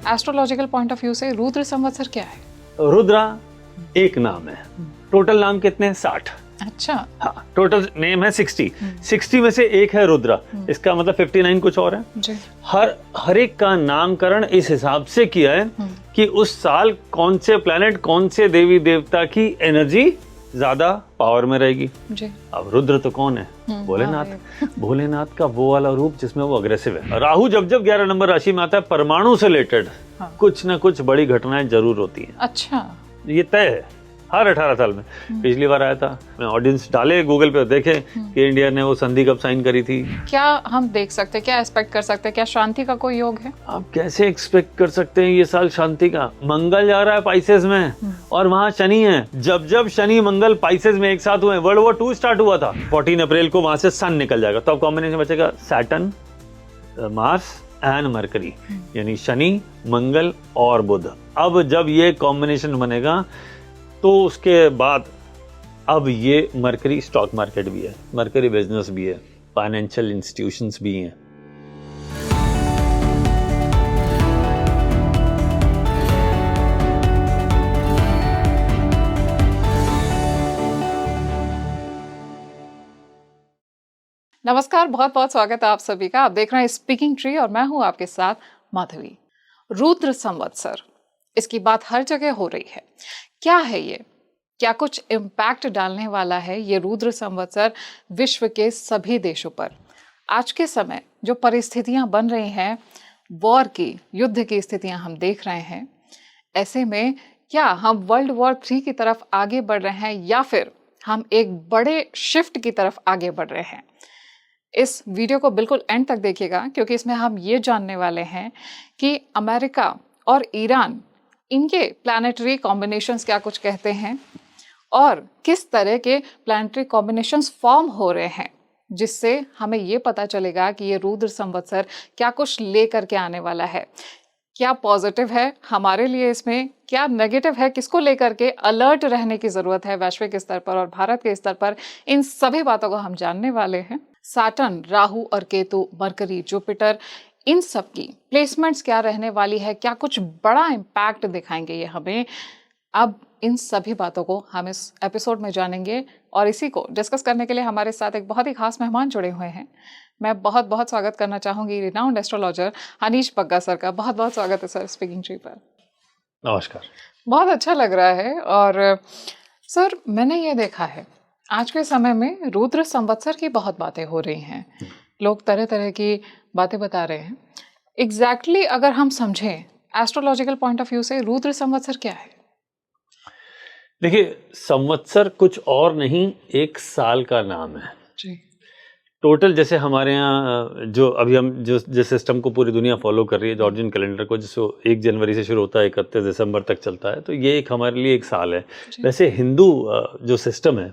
Astrological point of view से रुद्र संवत्सर क्या है? रुद्रा एक नाम है, टोटल नाम कितने हैं? 60। अच्छा। हाँ, टोटल नेम है 60। 60 में से एक है रुद्रा, इसका मतलब 59 कुछ और है जी। हर एक का नामकरण इस हिसाब से किया है कि उस साल कौन से प्लैनेट, कौन से देवी देवता की एनर्जी ज्यादा पावर में रहेगी जी। अब रुद्र तो कौन है? भोलेनाथ। भोलेनाथ का वो वाला रूप जिसमें वो अग्रेसिव है। राहु जब जब 11 नंबर राशि में आता है, परमाणु से रिलेटेड कुछ ना कुछ बड़ी घटनाएं जरूर होती हैं। अच्छा। ये तय है हर 18 साल में। पिछली बार आया था, मैं ऑडियंस डाले गूगल पे देखे कि इंडिया ने वो संधि कब साइन करी थी। क्या हम देख सकते हैं, क्या एक्सपेक्ट कर सकते हैं, क्या शांति का कोई योग है? आप कैसे एक्सपेक्ट कर सकते हैं ये साल शांति का? मंगल जा रहा है पाइसेस में और वहां शनि है। जब जब शनि मंगल पाइसेस में एक साथ हुए, वर्ल्ड वॉर 2 स्टार्ट हुआ था। 14 अप्रैल को वहां से सन निकल जाएगा, तो अब कॉम्बिनेशन बचेगा सैटर्न, मार्स एंड मरकरी, यानी शनि, मंगल और बुध। अब जब ये कॉम्बिनेशन बनेगा तो उसके बाद अब ये मरकरी स्टॉक मार्केट भी है, मरकरी बिजनेस भी है, फाइनेंशियल इंस्टीट्यूशंस भी हैं। नमस्कार, बहुत बहुत स्वागत है आप सभी का। आप देख रहे हैं स्पीकिंग ट्री और मैं हूं आपके साथ माधवी। रुद्र संवत्सर, इसकी बात हर जगह हो रही है। क्या है ये? क्या कुछ इम्पैक्ट डालने वाला है ये रुद्र संवत्सर विश्व के सभी देशों पर? आज के समय जो परिस्थितियां बन रही हैं, वॉर की, युद्ध की स्थितियां हम देख रहे हैं, ऐसे में क्या हम वर्ल्ड वॉर 3 की तरफ आगे बढ़ रहे हैं या फिर हम एक बड़े शिफ्ट की तरफ आगे बढ़ रहे हैं? इस वीडियो को बिल्कुल एंड तक देखिएगा, क्योंकि इसमें हम ये जानने वाले हैं कि अमेरिका और ईरान, इनके प्लैनेटरी कॉम्बिनेशंस क्या कुछ कहते हैं और किस तरह के प्लैनेटरी कॉम्बिनेशंस फॉर्म हो रहे हैं, जिससे हमें ये पता चलेगा कि ये रुद्र संवत्सर क्या कुछ लेकर के आने वाला है। क्या पॉजिटिव है हमारे लिए, इसमें क्या नेगेटिव है, किसको लेकर के अलर्ट रहने की जरूरत है वैश्विक स्तर पर और भारत के स्तर पर, इन सभी बातों को हम जानने वाले हैं। सैटर्न, राहु और केतु, मरकरी, जुपिटर, इन सब की प्लेसमेंट्स क्या रहने वाली है, क्या कुछ बड़ा इम्पैक्ट दिखाएंगे ये हमें? अब इन सभी बातों को हम इस एपिसोड में जानेंगे और इसी को डिस्कस करने के लिए हमारे साथ एक बहुत ही खास मेहमान जुड़े हुए हैं। मैं बहुत बहुत स्वागत करना चाहूंगी renowned astrologer Hanish Bagga sir का। बहुत बहुत स्वागत है सर स्पीकिंग ट्री पर। नमस्कार। बहुत अच्छा लग रहा है। और सर, मैंने ये देखा है आज के समय में रुद्र संवत्सर की बहुत बातें हो रही हैं, लोग तरह तरह की बातें बता रहे हैं। एग्जैक्टली अगर हम समझें एस्ट्रोलॉजिकल पॉइंट ऑफ व्यू से, रुद्र संवत्सर क्या है? देखिए, संवत्सर कुछ और नहीं, एक साल का नाम है जी। टोटल। जैसे हमारे यहाँ जो अभी हम जिस सिस्टम को पूरी दुनिया फॉलो कर रही है, जॉर्जियन कैलेंडर को, जिसको 1 जनवरी से शुरू होता है, 31 दिसंबर तक चलता है, तो ये एक हमारे लिए एक साल है। वैसे हिंदू जो सिस्टम है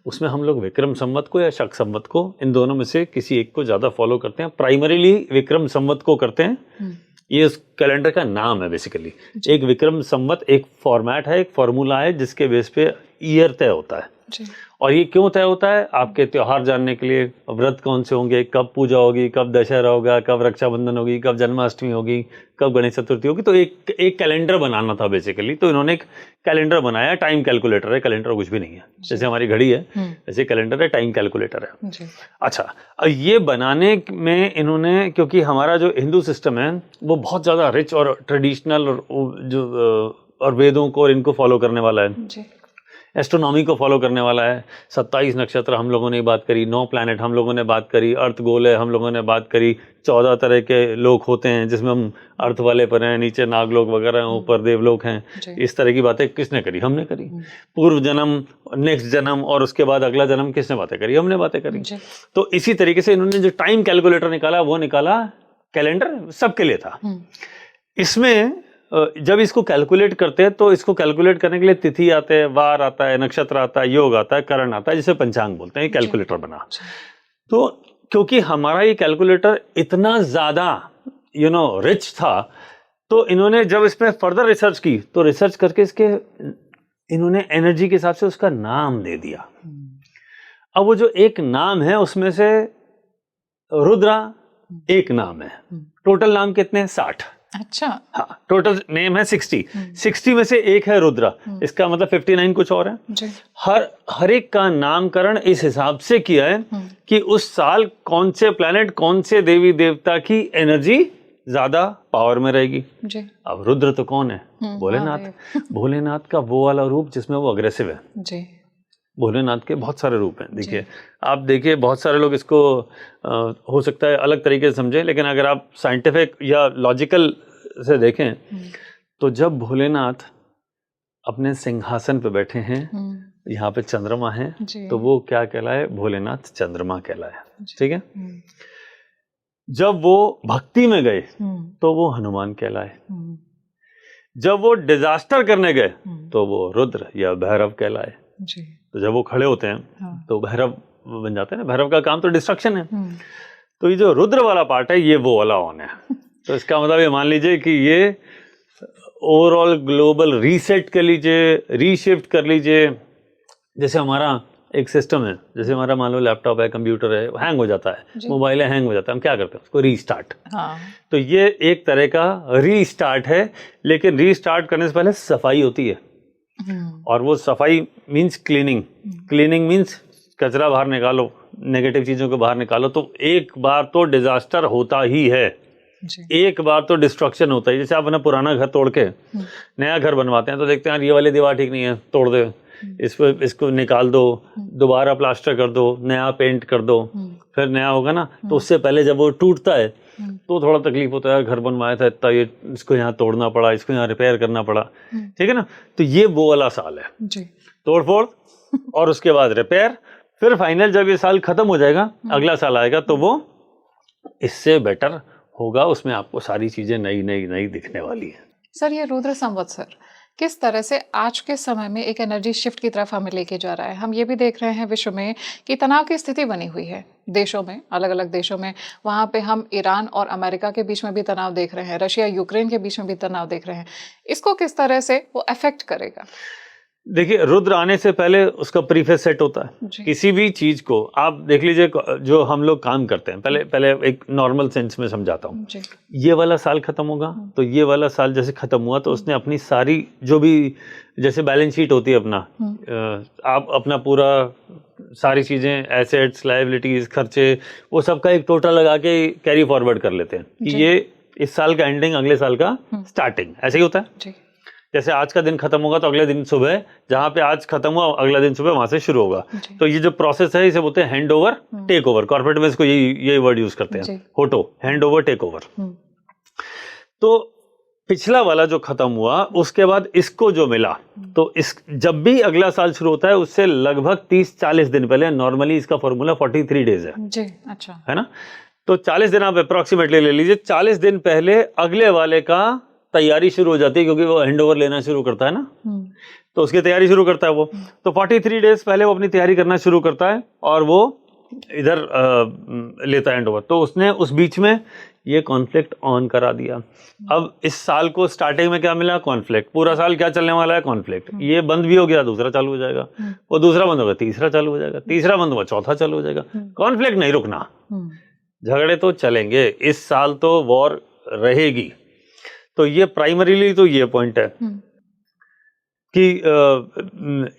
उसमें हम लोग विक्रम संवत को या शक संवत को, इन दोनों में से किसी एक को ज़्यादा फॉलो करते हैं। प्राइमरीली विक्रम संवत को करते हैं। ये उस कैलेंडर का नाम है बेसिकली। एक विक्रम संवत एक फॉर्मेट है, एक फॉर्मूला है जिसके बेस पे ईयर तय होता है। और ये क्यों तय होता है? आपके त्योहार जानने के लिए, व्रत कौन से होंगे, कब पूजा होगी, कब दशहरा होगा, कब रक्षाबंधन होगी, कब जन्माष्टमी होगी, कब गणेश चतुर्थी होगी। तो एक कैलेंडर बनाना था बेसिकली। तो इन्होंने एक कैलेंडर बनाया, टाइम कैलकुलेटर है। कैलेंडर कुछ भी नहीं है, जैसे हमारी घड़ी है वैसे कैलेंडर है, टाइम कैलकुलेटर है। अच्छा, ये बनाने में इन्होंने, क्योंकि हमारा जो हिंदू सिस्टम है वो बहुत ज़्यादा रिच और ट्रेडिशनल और वेदों को और इनको फॉलो करने वाला है, एस्ट्रोनॉमी को फॉलो करने वाला है। 27 नक्षत्र हम लोगों ने बात करी, 9 प्लैनेट हम लोगों ने बात करी, अर्थ गोल है हम लोगों ने बात करी, 14 तरह के लोक होते हैं जिसमें हम अर्थ वाले पर हैं, नीचे नागलोक वगैरह हैं, ऊपर देवलोक हैं। इस तरह की बातें किसने करी? हमने करी। पूर्व जन्म, नेक्स्ट जन्म और उसके बाद अगला जन्म किसने बातें करी? हमने बातें करी। तो इसी तरीके से इन्होंने जो टाइम कैलकुलेटर निकाला वो निकाला, कैलेंडर सबके लिए था। इसमें जब इसको कैलकुलेट करते हैं तो इसको कैलकुलेट करने के लिए तिथि आते हैं, वार आता है, नक्षत्र आता है, योग आता है, करण आता है, जिसे पंचांग बोलते हैं। कैलकुलेटर बना। तो क्योंकि हमारा ये कैलकुलेटर इतना ज्यादा रिच था, तो इन्होंने जब इसमें फर्दर रिसर्च की, तो रिसर्च करके इसके इन्होंने एनर्जी के हिसाब से उसका नाम दे दिया। अब वो जो एक नाम है उसमें से रुद्रा एक नाम है, टोटल नाम कितने हैं? 60। अच्छा। हाँ, टोटल नेम है 60। 60 में से एक है रुद्र, इसका मतलब 59 कुछ और है जी। हर एक का नामकरण इस हिसाब से किया है कि उस साल कौन से प्लैनेट, कौन से देवी देवता की एनर्जी ज्यादा पावर में रहेगी जी। अब रुद्र तो कौन है? भोलेनाथ। भोलेनाथ का वो वाला रूप जिसमें वो अग्रेसिव है जी। भोलेनाथ के बहुत सारे रूप हैं। देखिए, आप देखिए, बहुत सारे लोग इसको हो सकता है अलग तरीके से समझें, लेकिन अगर आप साइंटिफिक या लॉजिकल से देखें तो जब भोलेनाथ अपने सिंहासन पे बैठे हैं, यहाँ पे चंद्रमा है, तो वो क्या कहलाए? भोलेनाथ चंद्रमा कहलाए। ठीक है। जब वो भक्ति में गए तो वो हनुमान कहलाए। जब वो डिजास्टर करने गए तो वो रुद्र या भैरव कहलाए। तो जब वो खड़े होते हैं तो भैरव बन जाते हैं ना। भैरव का काम तो डिस्ट्रक्शन है। तो ये जो रुद्र वाला पार्ट है, ये वो वाला ऑन है। तो इसका मतलब ये मान लीजिए कि ये ओवरऑल ग्लोबल रीसेट कर लीजिए, रीशिफ्ट कर लीजिए। जैसे हमारा एक सिस्टम है, जैसे हमारा मान लो लैपटॉप है, कंप्यूटर है, हैंग हो जाता है, मोबाइल है, हैंग हो जाता है, हम क्या करते हैं? उसको रीस्टार्ट। तो ये एक तरह का रीस्टार्ट है, लेकिन रीस्टार्ट करने से पहले सफाई होती है। और वो सफाई मीन्स क्लीनिंग। क्लीनिंग मीन्स कचरा बाहर निकालो, नेगेटिव चीजों को बाहर निकालो। तो एक बार तो डिजास्टर होता ही है, एक बार तो डिस्ट्रक्शन होता है। जैसे आप अपना पुराना घर तोड़ के नया घर बनवाते हैं तो देखते हैं यार ये वाली दीवार ठीक नहीं है, तोड़ दे, इसको निकाल दो, दोबारा प्लास्टर कर दो, नया पेंट कर दो, फिर नया होगा ना। तो उससे पहले जब वो टूटता है तो थोड़ा तकलीफ होता है, घर बनवाया था इतना, ये इसको यहाँ तोड़ना पड़ा, इसको यहाँ रिपेयर करना पड़ा। ठीक है ना। तो ये वो वाला साल है, तोड़ फोड़ और उसके बाद रिपेयर। फिर फाइनल जब ये साल खत्म हो जाएगा, अगला साल आएगा तो वो इससे बेटर होगा, उसमें आपको सारी चीजें नई नई नई दिखने वाली है। सर, ये रुद्र संवत्सर किस तरह से आज के समय में एक एनर्जी शिफ्ट की तरफ हमें लेके जा रहा है? हम ये भी देख रहे हैं विश्व में कि तनाव की स्थिति बनी हुई है देशों में, अलग अलग देशों में। वहाँ पे हम ईरान और अमेरिका के बीच में भी तनाव देख रहे हैं, रशिया यूक्रेन के बीच में भी तनाव देख रहे हैं। इसको किस तरह से वो अफेक्ट करेगा? देखिए, रुद्र आने से पहले उसका प्रीफेस सेट होता है। किसी भी चीज को आप देख लीजिए, जो हम लोग काम करते हैं, पहले एक नॉर्मल सेंस में समझाता हूँ। ये वाला साल खत्म होगा तो ये वाला साल जैसे खत्म हुआ तो उसने अपनी सारी जो भी, जैसे बैलेंस शीट होती है अपना, आप अपना पूरा सारी चीजें, एसेट्स, लायबिलिटीज, खर्चे, वो सबका एक टोटल लगा के कैरी फॉरवर्ड कर लेते हैं कि ये इस साल का एंडिंग, अगले साल का स्टार्टिंग, ऐसे ही होता है। जैसे आज का दिन खत्म होगा तो अगले दिन सुबह, जहां पे आज खत्म हुआ अगला दिन सुबह वहां से शुरू होगा। तो ये जो प्रोसेस है इसे बोलते हैं hand over take over. Corporate में इसको यही वर्ड यूज करते हैं, HOTO, hand over take over. तो पिछला वाला जो खत्म हुआ उसके बाद इसको जो मिला, तो इस जब भी अगला साल शुरू होता है उससे लगभग 30-40 दिन पहले, नॉर्मली इसका फॉर्मूला 43 डेज है जी। अच्छा, है ना। तो 40 दिन आप अप्रोक्सीमेटली ले लीजिए। 40 दिन पहले अगले वाले का तैयारी शुरू हो जाती है, क्योंकि वो हैंडओवर लेना शुरू करता है ना, तो उसकी तैयारी शुरू करता है वो। तो 43 डेज पहले वो अपनी तैयारी करना शुरू करता है और वो इधर लेता है हैंडओवर। तो उसने उस बीच में ये कॉन्फ्लिक्ट ऑन करा दिया। अब इस साल को स्टार्टिंग में क्या मिला? कॉन्फ्लिक्ट। पूरा साल क्या चलने वाला है? कॉन्फ्लिक्ट। ये बंद भी हो गया, दूसरा चालू हो जाएगा, वो दूसरा बंद होगा, तीसरा चालू हो जाएगा, तीसरा बंद होगा, चौथा चालू हो जाएगा। कॉन्फ्लिक्ट नहीं रुकना, झगड़े तो चलेंगे, इस साल तो वॉर रहेगी। तो ये प्राइमरीली तो ये पॉइंट है कि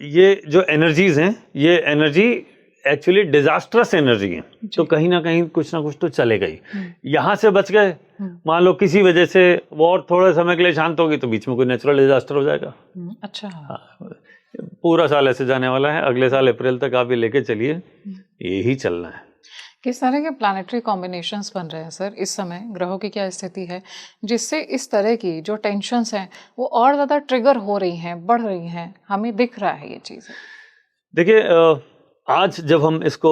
ये जो एनर्जीज हैं, ये एनर्जी एक्चुअली डिजास्ट्रस एनर्जी है। तो कहीं ना कहीं कुछ ना कुछ तो चलेगा ही। यहाँ से बच गए, मान लो किसी वजह से वॉर थोड़े समय के लिए शांत होगी तो बीच में कोई नेचुरल डिजास्टर हो जाएगा। अच्छा, पूरा साल ऐसे जाने वाला है। अगले साल अप्रैल तक आप ये लेके चलिए, यही चलना है। किस तरह के प्लानिटरी कॉम्बिनेशंस बन रहे हैं सर इस समय? ग्रहों की क्या स्थिति है जिससे इस तरह की जो टेंशन्स हैं वो और ज़्यादा ट्रिगर हो रही हैं, बढ़ रही हैं? हमें दिख रहा है ये चीज़। देखिए, आज जब हम इसको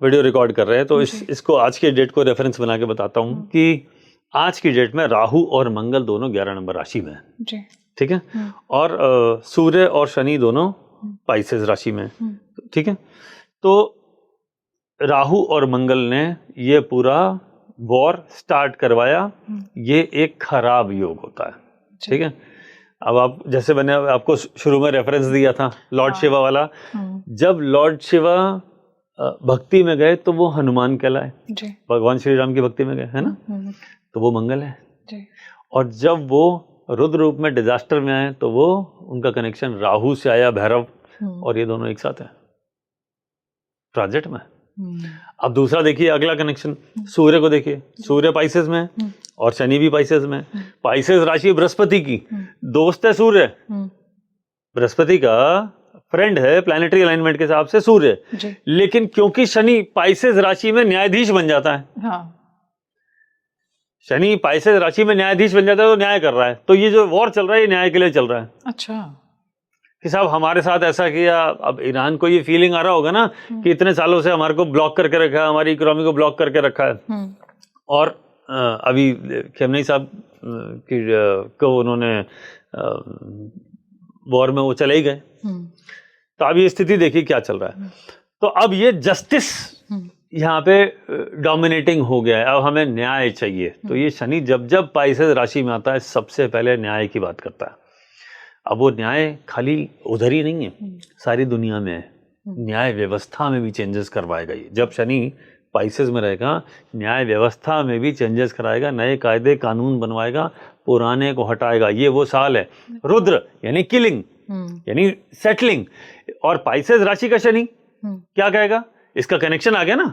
वीडियो रिकॉर्ड कर रहे हैं तो इसको आज के डेट को रेफरेंस बना के बताता हूँ कि आज की डेट में राहु और मंगल दोनों 11 नंबर राशि में है। ठीक है। और सूर्य और शनि दोनों पाइसेस राशि में। ठीक है। तो राहु और मंगल ने ये पूरा वॉर स्टार्ट करवाया। ये एक खराब योग होता है। ठीक है। अब आप जैसे मैंने आपको शुरू में रेफरेंस दिया था लॉर्ड शिवा वाला, जब लॉर्ड शिवा भक्ति में गए तो वो हनुमान कहलाए, भगवान श्री राम की भक्ति में गए, है ना, तो वो मंगल है। और जब वो रुद्र रूप में डिजास्टर में आए तो वो उनका कनेक्शन राहु से आया, भैरव, और ये दोनों एक साथ हैं ट्रांजिट में। अब दूसरा देखिए, अगला कनेक्शन सूर्य को देखिए, सूर्य पाइसेस में है और शनि भी पाइसेस में। पाइसेस राशि बृहस्पति की, दोस्त है सूर्य, बृहस्पति का फ्रेंड है प्लैनेटरी अलाइनमेंट के हिसाब से सूर्य, लेकिन क्योंकि शनि पाइसेस राशि में न्यायाधीश बन जाता है, हाँ। शनि पाइसेस राशि में न्यायाधीश बन जाता है तो न्याय कर रहा है, तो ये जो वॉर चल रहा है ये न्याय के लिए चल रहा है। अच्छा, कि साहब हमारे साथ ऐसा किया। अब ईरान को ये फीलिंग आ रहा होगा ना कि इतने सालों से हमारे को ब्लॉक करके रखा है, हमारी इकोनॉमी को ब्लॉक करके रखा है, और अभी खेमनेई साहब को उन्होंने वॉर में वो चले ही गए। तो अब ये स्थिति देखिए क्या चल रहा है। तो अब ये जस्टिस यहाँ पे डोमिनेटिंग हो गया है, अब हमें न्याय चाहिए। तो ये शनि जब जब पाइसेस राशि में आता है सबसे पहले न्याय की बात करता है। अब वो न्याय खाली उधर ही नहीं है, सारी दुनिया में है, न्याय व्यवस्था में भी चेंजेस करवाएगा ये। जब शनि पाइसेस में रहेगा न्याय व्यवस्था में भी चेंजेस कराएगा, नए कायदे कानून बनवाएगा, पुराने को हटाएगा। ये वो साल है। रुद्र यानी किलिंग, यानी सेटलिंग, और पाइसेस राशि का शनि क्या कहेगा, इसका कनेक्शन आ गया ना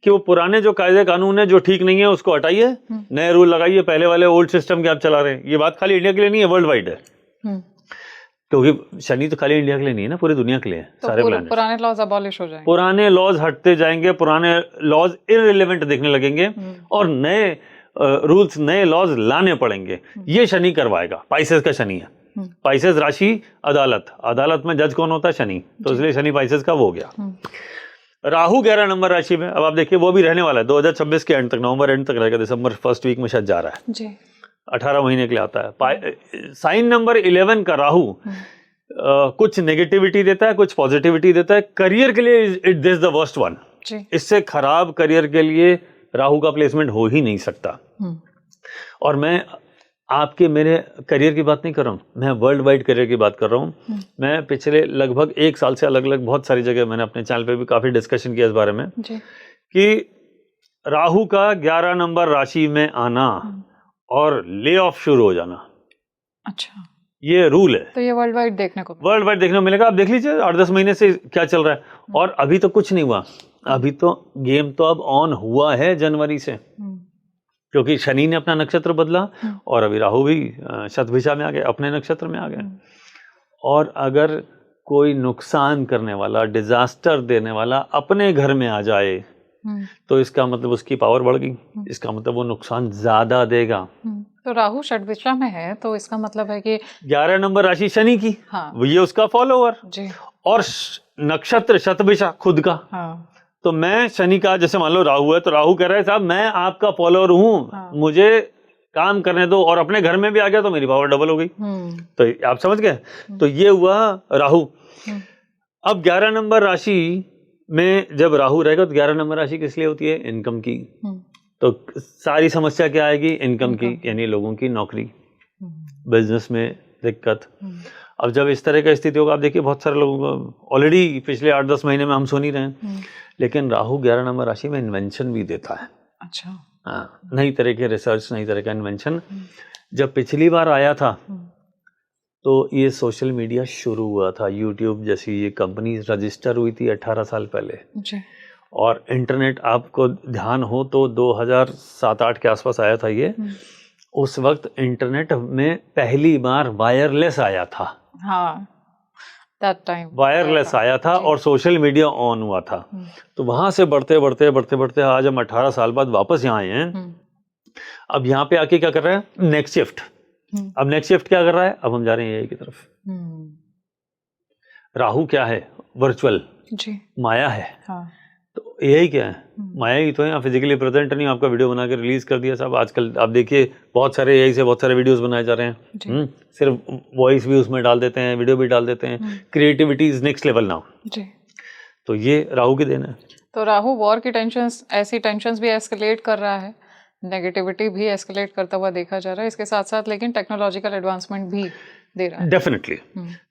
कि वो पुराने जो कायदे कानून है जो ठीक नहीं है उसको हटाइए, नए रूल लगाइए, पहले वाले ओल्ड सिस्टम के आप चला रहे हैं। ये बात खाली इंडिया के लिए नहीं है, वर्ल्ड वाइड है, क्योंकि शनि तो खाली इंडिया के लिए नहीं है ना, पूरी दुनिया के लिए है। तो सारे प्लैनेट, पुराने लॉज अबॉलिश हो जाएंगे, पुराने लॉज हटते जाएंगे, पुराने लॉज इररिलेवेंट दिखने लगेंगे और नए रूल्स, नए लॉज लाने पड़ेंगे। ये शनि करवाएगा, पाइसेस का शनि है। पाइसेस राशि अदालत, अदालत में जज कौन होता है, शनि, तो इसलिए शनि पाइसेस का वो हो गया। राहु 11 नंबर राशि में, अब आप देखिए वो भी रहने वाला है 2026 के एंड तक, नवंबर एंड तक रहेगा, दिसंबर फर्स्ट वीक में शायद जा रहा है जी, 18 महीने के लिए आता है। साइन नंबर 11 का राहु कुछ नेगेटिविटी देता है, कुछ पॉजिटिविटी देता है। करियर के लिए it this the worst one, इससे खराब करियर के लिए राहु का प्लेसमेंट हो ही नहीं सकता। और मैं आपके मेरे करियर की बात नहीं कर रहा हूँ, मैं वर्ल्ड वाइड करियर की बात कर रहा हूँ। मैं पिछले लगभग 1 साल से अलग अलग बहुत सारी जगह मैंने अपने चैनल पे भी काफी डिस्कशन किया इस बारे में कि राहु का 11 नंबर राशि में आना और ले ऑफ शुरू हो जाना, अच्छा, ये रूल है। तो ये वर्ल्ड वाइड देखने को मिलेगा। आप देख लीजिए 8-10 महीने से क्या चल रहा है, और अभी तो कुछ नहीं हुआ, अभी तो गेम तो अब ऑन हुआ है जनवरी से, क्योंकि शनि ने अपना नक्षत्र बदला और अभी राहु भी शतभिषा में आ गए, अपने नक्षत्र में आ गए। और अगर कोई नुकसान करने वाला, डिजास्टर देने वाला अपने घर में आ जाए तो इसका मतलब उसकी पावर बढ़ गई, इसका मतलब वो नुकसान ज्यादा देगा। तो राहु षटभिषा में है तो इसका मतलब है कि 11 नंबर राशि शनि की, हाँ, ये उसका फॉलोअर जी, और नक्षत्र शतभिषा खुद का, हाँ। तो मैं शनि का, जैसे मान लो राहु है तो राहु कह रहा है साहब मैं आपका फॉलोअर हूँ, हाँ, मुझे काम करने दो, और अपने घर में भी आ गया तो मेरी पावर डबल हो गई। तो आप समझ गए, तो ये हुआ राहु। अब 11 नंबर राशि में जब राहु रहेगा तो 11 नंबर राशि किस लिए होती है, इनकम की। तो सारी समस्या क्या आएगी, इनकम की, यानी लोगों की नौकरी, बिजनेस में दिक्कत। अब जब इस तरह का स्थिति होगा, आप देखिए बहुत सारे लोगों को ऑलरेडी पिछले 8-10 महीने में हम सुन ही रहे हैं, लेकिन राहु 11 नंबर राशि में इन्वेंशन भी देता है। अच्छा, हाँ, नई तरह के रिसर्च, नई तरह का इन्वेंशन। जब पिछली बार आया था तो ये सोशल मीडिया शुरू हुआ था, यूट्यूब जैसी ये कंपनी रजिस्टर हुई थी 18 साल पहले जी। और इंटरनेट, आपको ध्यान हो तो 2007-8 के आसपास आया था ये। उस वक्त इंटरनेट में पहली बार वायरलेस आया था, हाँ, वायरलेस आया था और सोशल मीडिया ऑन हुआ था। तो वहां से बढ़ते बढ़ते बढ़ते बढ़ते आज हम 18 साल बाद वापस यहाँ आए हैं। अब यहाँ पे आके क्या कर रहे हैं, नेक्स्ट शिफ्ट। अब नेक्स्ट शिफ्ट क्या कर रहा है, अब हम जा रहे हैं एआई की तरफ। राहु क्या है, वर्चुअल जी, माया है, हाँ। तो एआई क्या है, माया ही तो है। फिजिकली प्रेजेंट नहीं, आपका वीडियो बना के रिलीज कर दिया साहब। आजकल आप देखिए बहुत सारे एआई से बहुत सारे वीडियोस बनाए जा रहे हैं, सिर्फ वॉइस भी उसमें डाल देते हैं, वीडियो भी डाल देते हैं। Creativity is next level now जी। तो ये राहु की देन है। तो राहु वॉर की टेंशंस, ऐसी टेंशंस भी एस्केलेट कर रहा है, नेगेटिविटी भी एस्केलेट करता हुआ देखा जा रहा है इसके साथ साथ, लेकिन टेक्नोलॉजिकल एडवांसमेंट भी दे रहा है डेफिनेटली।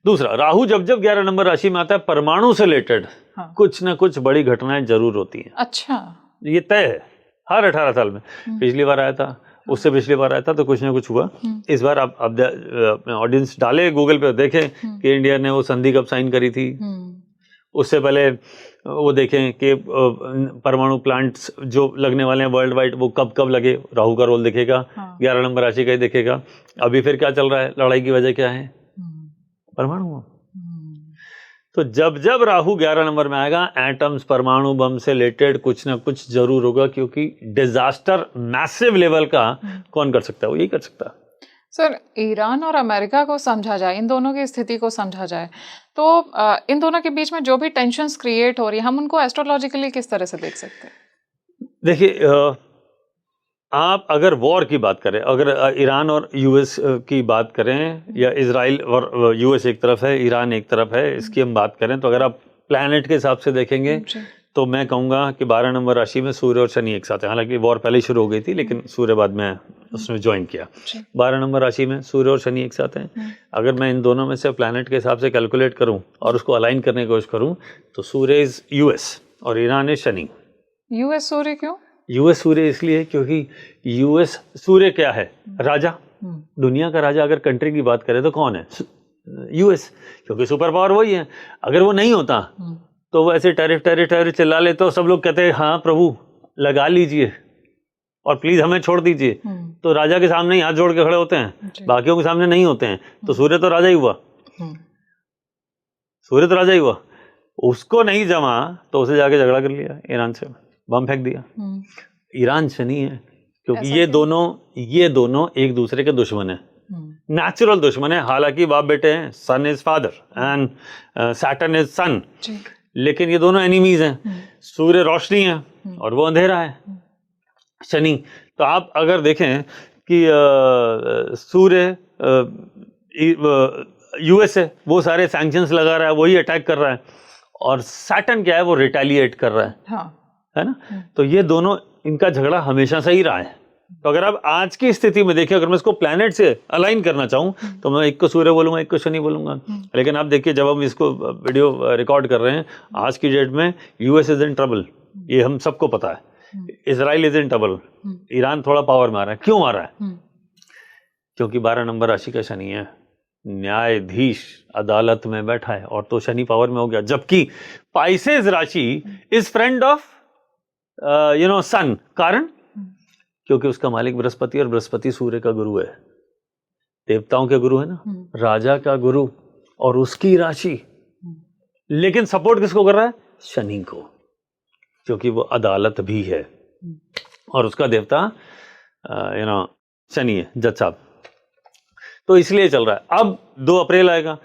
दूसरा, राहु जब जब 11 नंबर राशि में आता है, परमाणु से रिलेटेड हाँ। कुछ ना कुछ बड़ी घटनाएं जरूर होती हैं। अच्छा, ये तय है हर 18 साल में। पिछली बार आया था उससे पिछली बार आया था तो कुछ ना कुछ हुआ। इस बार आप अपने ऑडियंस डाले गूगल पे, देखें कि इंडिया ने वो संधि कब साइन करी थी। उससे पहले वो देखें कि परमाणु प्लांट्स जो लगने वाले हैं वर्ल्ड वाइड वो कब कब लगे, राहु का रोल दिखेगा। 11 नंबर राशि का ही दिखेगा। अभी फिर क्या चल रहा है, लड़ाई की वजह क्या है, परमाणु। तो जब जब राहु 11 नंबर में आएगा, एटम्स, परमाणु बम से रिलेटेड कुछ ना कुछ जरूर होगा, क्योंकि डिजास्टर मैसिव लेवल का कौन कर सकता है, वो यही कर सकता है। सर, ईरान और अमेरिका को समझा जाए, इन दोनों की स्थिति को समझा जाए, तो इन दोनों के बीच में जो भी टेंशन्स क्रिएट हो रही है, हम उनको एस्ट्रोलॉजिकली किस तरह से देख सकते हैं? देखिए, आप अगर वॉर की बात करें, अगर ईरान और यूएस की बात करें, या इजराइल और यूएस एक तरफ है, ईरान एक तरफ है, इसकी हम बात करें, तो अगर आप प्लैनेट के हिसाब से देखेंगे तो मैं कहूँगा कि 12 नंबर राशि में सूर्य और शनि एक साथ है। हालांकि वॉर पहले ही शुरू हो गई थी, लेकिन सूर्य बाद में उसने ज्वाइन किया। 12 नंबर राशि में सूर्य और शनि एक साथ हैं। अगर मैं इन दोनों में से प्लैनेट के हिसाब से कैलकुलेट करूँ और उसको अलाइन करने की कोशिश करूँ, तो सूर्य इज यूएस और ईरान इज शनि। यूएस सूर्य क्यों? यूएस सूर्य इसलिए क्योंकि यूएस सूर्य क्या है, राजा, दुनिया का राजा। अगर कंट्री की बात करें तो कौन है, यूएस, क्योंकि सुपर पावर वही है। अगर वो नहीं होता तो वो ऐसे टैरिफ चिल्ला ले, तो सब लोग कहते हैं हाँ प्रभु लगा लीजिए और प्लीज हमें छोड़ दीजिए। तो राजा के सामने ही हाथ जोड़ के खड़े होते हैं, बाकियों के सामने नहीं होते हैं। तो सूर्य तो राजा ही हुआ, सूर्य तो राजा ही हुआ। उसको नहीं जमा तो उसे जाके झगड़ा कर लिया, ईरान से बम फेंक दिया। ईरान शनि है, क्योंकि ये दोनों एक दूसरे के दुश्मन है, नेचुरल दुश्मन है। हालांकि बाप बेटे हैं, sun is father and Saturn is son, लेकिन ये दोनों एनिमीज हैं। सूर्य रोशनी है और वो अंधेरा है, शनि। तो आप अगर देखें कि सूर्य यूएस है, वो सारे सैंक्शंस लगा रहा है, वही अटैक कर रहा है, और सैटर्न क्या है, वो रिटेलिएट कर रहा है, है ना। तो ये दोनों, इनका झगड़ा हमेशा से ही रहा है। तो अगर आप आज की स्थिति में देखें, अगर मैं इसको प्लैनेट से अलाइन करना चाहूं तो मैं एक को सूर्य बोलूंगा, एक को शनि बोलूंगा। लेकिन आप देखिए, जब हम इसको वीडियो रिकॉर्ड कर रहे हैं आज की डेट में, यूएस इज इन ट्रबल, ये हम सबको पता है। Israel is in trouble, Iran थोड़ा पावर में आ रहा है। क्यों आ रहा है? क्योंकि 12 नंबर राशि का शनि है, न्यायाधीश अदालत में बैठा है, और तो शनि पावर में हो गया। जबकि पाइसेस राशि इज फ्रेंड ऑफ सन। कारण, क्योंकि उसका मालिक बृहस्पति, और बृहस्पति सूर्य का गुरु है, देवताओं के गुरु है ना, राजा का गुरु, और उसकी राशि। लेकिन सपोर्ट किसको कर रहा है? शनि को, क्योंकि वो अदालत भी है, और उसका देवता शनि है, जज साहब। तो इसलिए चल रहा है। अब 2 अप्रैल आएगा,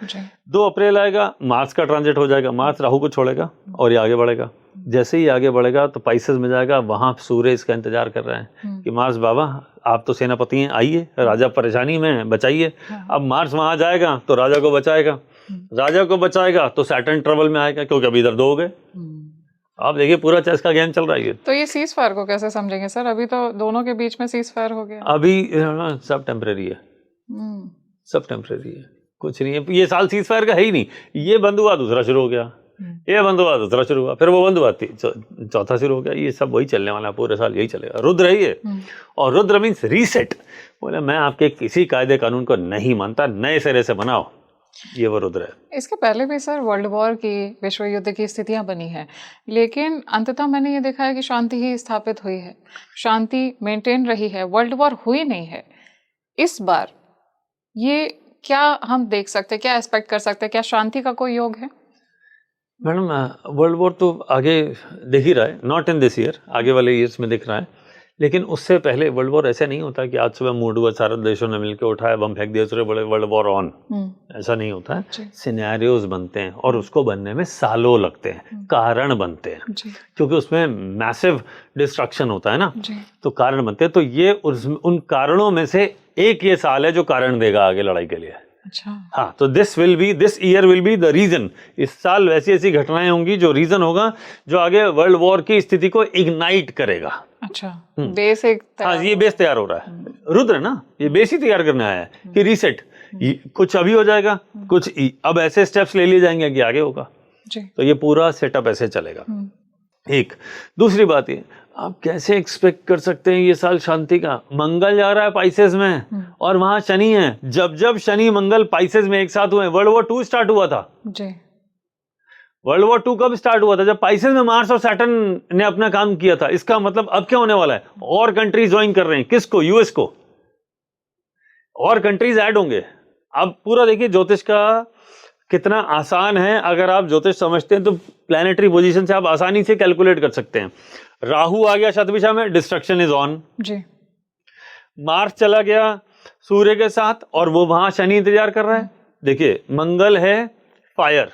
2 अप्रैल आएगा, मार्स का ट्रांजिट हो जाएगा, मार्स राहु को छोड़ेगा और ये आगे बढ़ेगा। जैसे ही आगे बढ़ेगा तो पाइसेस में जाएगा, वहां सूर्य इसका इंतजार कर रहे हैं कि मार्स बाबा आप तो सेनापति हैं, आइए, राजा परेशानी में, बचाइए। अब मार्स वहां जाएगा तो राजा को बचाएगा, राजा को बचाएगा तो सैटर्न ट्रबल में आएगा, क्योंकि अभी इधर 2 हो गए। आप देखिए, पूरा चेस का गेम चल रहा है। तो ये सीज फायर को कैसे समझेंगे सर? अभी तो दोनों के बीच में सीज फायर हो गया। अभी सब टेम्परेरी है, सब टेम्परेरी है, कुछ नहीं है। ये साल सीज फायर का है ही नहीं। ये बंद हुआ, दूसरा शुरू हो गया, ये बंद हुआ, दूसरा शुरू हुआ, फिर वो बंद हुआ, चौथा शुरू हो गया। ये सब वही चलने वाला है, पूरे साल यही चलेगा। रुद्र है ये, और रुद्र मीन्स रीसेट। बोले मैं आपके किसी कायदे कानून को नहीं मानता, नए सिरे से बनाओ, ये वो रुद्र है। इसके पहले भी सर वर्ल्ड वॉर की, विश्व युद्ध की स्थितियां बनी हैं, लेकिन अंततः मैंने ये देखा है कि शांति ही स्थापित हुई है, शांति मेंटेन रही है, वर्ल्ड वॉर हुई नहीं है। इस बार ये क्या हम देख सकते हैं, क्या एक्सपेक्ट कर सकते हैं? क्या शांति का कोई योग है? मैडम, वर्ल्ड वॉर तो आगे दिख ही रहा है, नॉट इन दिस ईयर, आगे वाले ईयर्स में दिख रहा है। लेकिन उससे पहले वर्ल्ड वॉर ऐसा नहीं होता कि आज सुबह मूड हुआ, सारे देशों ने मिलकर उठाया, बम फेंक दिया, दूसरे बोले वर्ल्ड वॉर ऑन। ऐसा नहीं होता है। सिनेरियोज बनते हैं, और उसको बनने में सालों लगते हैं, कारण बनते हैं, क्योंकि उसमें मैसिव डिस्ट्रक्शन होता है ना, तो कारण बनते हैं। तो ये उन कारणों में से एक ये साल है जो कारण देगा आगे लड़ाई के लिए। अच्छा, हाँ, तो this year will be the reason. इस साल वैसी ऐसी घटनाएं होंगी जो रीजन होगा, जो आगे वर्ल्ड वॉर की स्थिति को इग्नाइट करेगा। अच्छा, बेस एक, हाँ, ये बेस तैयार हो रहा है। रुद्र ना, ये बेस ही तैयार करने आया है कि रीसेट, कुछ अभी हो जाएगा, कुछ अब ऐसे स्टेप्स ले लिए जाएंगे कि आगे होगा। तो ये पूरा सेटअप ऐसे चलेगा। एक दूसरी बात ये, आप कैसे एक्सपेक्ट कर सकते हैं ये साल शांति का? मंगल जा रहा है पाइसेस में और वहां शनि है। जब जब शनि मंगल पाइसेस में एक साथ हुए, वर्ल्ड वॉर 2 स्टार्ट हुआ था जी। वर्ल्ड वॉर 2 कब स्टार्ट हुआ था? जब पाइसेस में मार्स और सैटर्न ने अपना काम किया था। इसका मतलब अब क्या होने वाला है? और कंट्रीज ज्वाइन कर रहे हैं। किसको? यूएस को। और कंट्रीज ऐड होंगे। अब पूरा देखिए ज्योतिष का कितना आसान है। अगर आप ज्योतिष समझते हैं तो प्लैनेटरी पोजीशन से आप आसानी से कैलकुलेट कर सकते हैं। राहु आ गया शतभिषा में, destruction is on ji. Mars चला गया सूर्य के साथ और वो वहां शनि इंतजार कर रहा है। देखिए मंगल है फायर,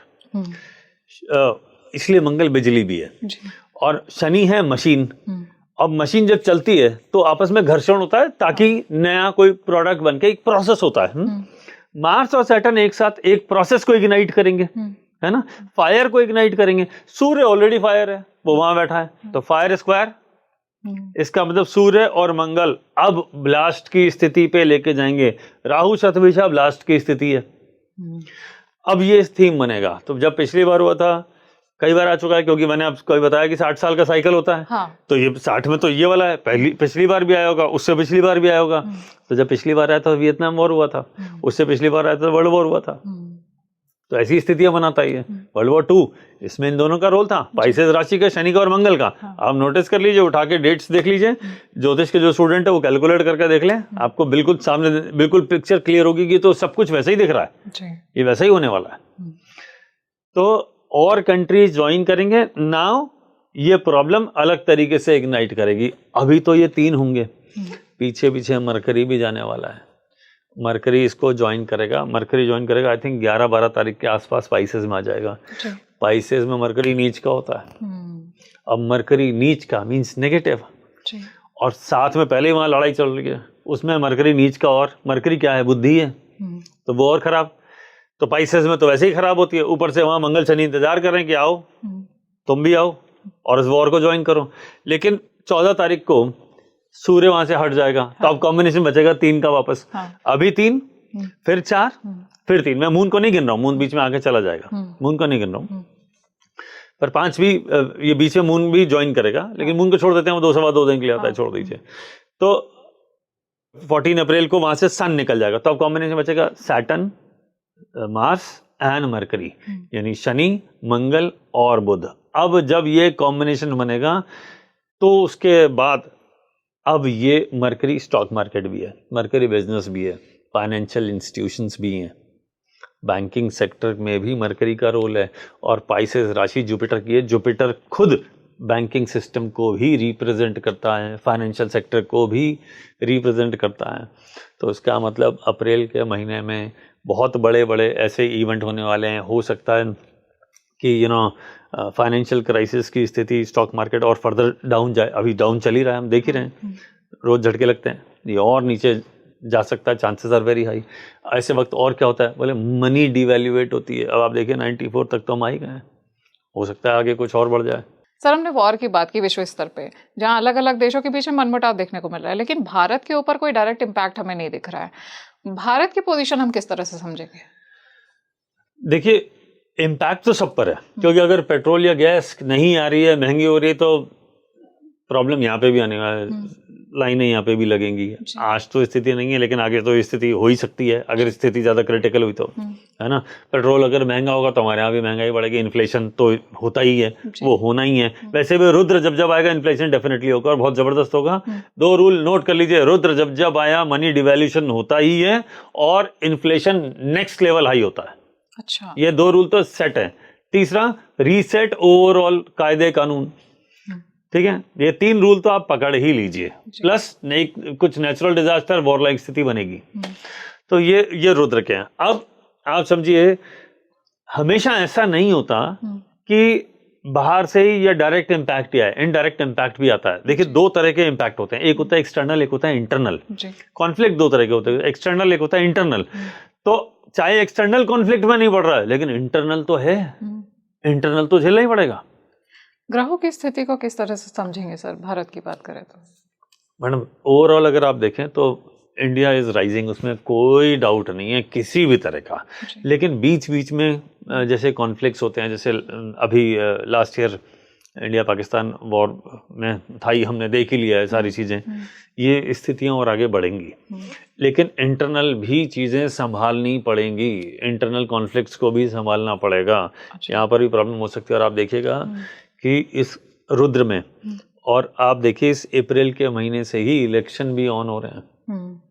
इसलिए मंगल बिजली भी है जी। और शनि है मशीन। अब मशीन जब चलती है तो आपस में घर्षण होता है ताकि नया कोई प्रोडक्ट बन के एक प्रोसेस होता है। मार्स और सैटर्न एक साथ एक प्रोसेस को इग्नाइट करेंगे, है ना, फायर को इग्नाइट करेंगे। सूर्य ऑलरेडी फायर है, वो वहां बैठा है, तो फायर स्क्वायर। इसका मतलब सूर्य और मंगल अब ब्लास्ट की स्थिति पे लेके जाएंगे। राहु शतभिषा ब्लास्ट की स्थिति है। अब ये थीम बनेगा। तो जब पिछली बार हुआ था, कई बार आ चुका है क्योंकि मैंने आपको बताया कि 60 साल का साइकिल होता है। हाँ। तो ये 60 में तो ये वाला है, पिछली बार भी आया होगा, उससे पिछली बार भी आया होगा। तो जब पिछली बार आया था वियतनाम वॉर हुआ था, उससे पिछली बार आया था वर्ल्ड वॉर हुआ था। तो ऐसी स्थितियां बनाता ही है। वर्ल्ड वॉर 2 इसमें इन दोनों का रोल था, पाइसेस राशि का, शनि का और मंगल का। आप नोटिस कर लीजिए, उठा के डेट्स देख लीजिए। ज्योतिष के जो स्टूडेंट है वो कैलकुलेट करके देख लें, आपको बिल्कुल सामने बिल्कुल पिक्चर क्लियर होगी कि तो सब कुछ वैसा ही दिख रहा है, ये वैसा ही होने वाला है। तो और कंट्रीज ज्वाइन करेंगे। नाउ ये प्रॉब्लम अलग तरीके से इग्नाइट करेगी। अभी तो ये 3 होंगे, पीछे पीछे मरकरी भी जाने वाला है। मरकरी इसको ज्वाइन करेगा। मरकरी ज्वाइन करेगा आई थिंक 11-12 तारीख के आसपास पाइसेस में आ जाएगा। पाइसेस में मरकरी नीच का होता है। अब मरकरी नीच का मीन्स नेगेटिव, और साथ में पहले ही वहां लड़ाई चल रही है, उसमें मरकरी नीच का, और मरकरी क्या है? बुद्धि है, तो वो और खराब। तो पाइसेस में तो वैसे ही खराब होती है, ऊपर से वहां मंगल शनि इंतजार कर रहे हैं कि आओ, तुम भी आओ और इस वॉर को ज्वाइन करो। लेकिन 14 तारीख को सूर्य वहां से हट जाएगा। तो अब कॉम्बिनेशन बचेगा 3 का वापस। अभी 3, फिर 4, फिर 3। मैं मून को नहीं गिन रहा हूँ, मून बीच में आके चला जाएगा, मून को नहीं गिन रहा हूँ। पर 5 भी, ये बीच में मून भी ज्वाइन करेगा, लेकिन मून को छोड़ देते हैं, वो 2-2.25 दिन के लिए आता है, छोड़ दीजिए। तो 14 अप्रैल को वहां से सन निकल जाएगा। तो अब कॉम्बिनेशन बचेगा सैटर्न, मार्स एंड मरकरी, यानी शनि, मंगल और बुध। अब जब ये कॉम्बिनेशन बनेगा तो उसके बाद अब ये मरकरी स्टॉक मार्केट भी है, मरकरी बिजनेस भी है, फाइनेंशियल इंस्टीट्यूशंस भी हैं, बैंकिंग सेक्टर में भी मरकरी का रोल है। और पाइसेस राशि जुपिटर की है। जुपिटर खुद बैंकिंग सिस्टम को भी रिप्रेजेंट करता है, फाइनेंशियल सेक्टर को भी रिप्रेजेंट करता है। तो इसका मतलब अप्रैल के महीने में बहुत बड़े बड़े ऐसे इवेंट होने वाले हैं। हो सकता है कि फाइनेंशियल क्राइसिस की स्थिति, स्टॉक मार्केट और फर्दर डाउन जाए। अभी डाउन चल ही रहा है, हम देख ही रहे हैं, रोज झटके लगते हैं, ये और नीचे जा सकता है, चांसेस आर वेरी हाई। ऐसे वक्त और क्या होता है? बोले मनी डिवैल्यूएट होती है। अब आप देखिए 94 तक तो हम आ ही गए हैं, हो सकता है आगे कुछ और बढ़ जाए। सर, हमने वॉर की बात की विश्व स्तर पे, जहां अलग अलग देशों के पीछे मनमुटाव देखने को मिल रहा है, लेकिन भारत के ऊपर कोई डायरेक्ट इम्पैक्ट हमें नहीं दिख रहा है। भारत की पोजीशन हम किस तरह से समझेंगे? देखिए इम्पैक्ट तो सब पर है, क्योंकि अगर पेट्रोल या गैस नहीं आ रही है, महंगी हो रही है, तो प्रॉब्लम यहाँ पे भी आने वाला है, लाइनें यहाँ पे भी लगेंगी। आज तो स्थिति नहीं है, लेकिन आगे तो स्थिति हो ही सकती है, अगर स्थिति ज़्यादा क्रिटिकल हुई तो, है ना। पेट्रोल अगर महंगा होगा तो हमारे यहाँ भी महंगाई बढ़ेगी, इन्फ्लेशन तो होता ही है, वो होना ही है। वैसे भी रुद्र जब जब आएगा इन्फ्लेशन डेफिनेटली होगा और बहुत ज़बरदस्त होगा। 2 रूल नोट कर लीजिए, रुद्र जब जब आया मनी डिवैल्यूशन होता ही है और इन्फ्लेशन नेक्स्ट लेवल हाई होता है। अच्छा, ये 2 रूल तो सेट है। तीसरा, रीसेट ओवरऑल कायदे कानून, ठीक है। ये 3 रूल तो आप पकड़ ही लीजिए, प्लस कुछ नेचुरल डिजास्टर, वॉर लाइक स्थिति बनेगी। तो ये रुद्र के हैं। अब आप समझिए, हमेशा ऐसा नहीं होता कि बाहर से ही या डायरेक्ट इम्पैक्ट या इनडायरेक्ट इम्पैक्ट भी आता है। देखिए 2 तरह के इम्पैक्ट होते हैं, एक होता है एक्सटर्नल, एक होता है इंटरनल। कॉन्फ्लिक्ट 2 तरह के होते हैं, एक्सटर्नल एक होता है इंटरनल। तो चाहे एक्सटर्नल कॉन्फ्लिक्ट में नहीं पड़ रहा है, लेकिन इंटरनल तो है, इंटरनल तो झेलना ही पड़ेगा। ग्रहों की स्थिति को किस तरह से समझेंगे सर, भारत की बात करें तो? मैडम ओवरऑल अगर आप देखें तो इंडिया इज राइजिंग, उसमें कोई डाउट नहीं है किसी भी तरह का। लेकिन बीच बीच में जैसे कॉन्फ्लिक्ट्स होते हैं, जैसे अभी last year India Pakistan war में था ही, हमने देख ही लिया है सारी चीज़ें, ये स्थितियां और आगे बढ़ेंगी। लेकिन इंटरनल भी चीज़ें संभालनी पड़ेंगी, इंटरनल कॉन्फ्लिक्ट्स को भी संभालना पड़ेगा। यहाँ पर भी प्रॉब्लम हो सकती है। और आप देखिएगा कि इस रुद्र में, और आप देखिए इस अप्रैल के महीने से ही इलेक्शन भी ऑन हो रहे हैं।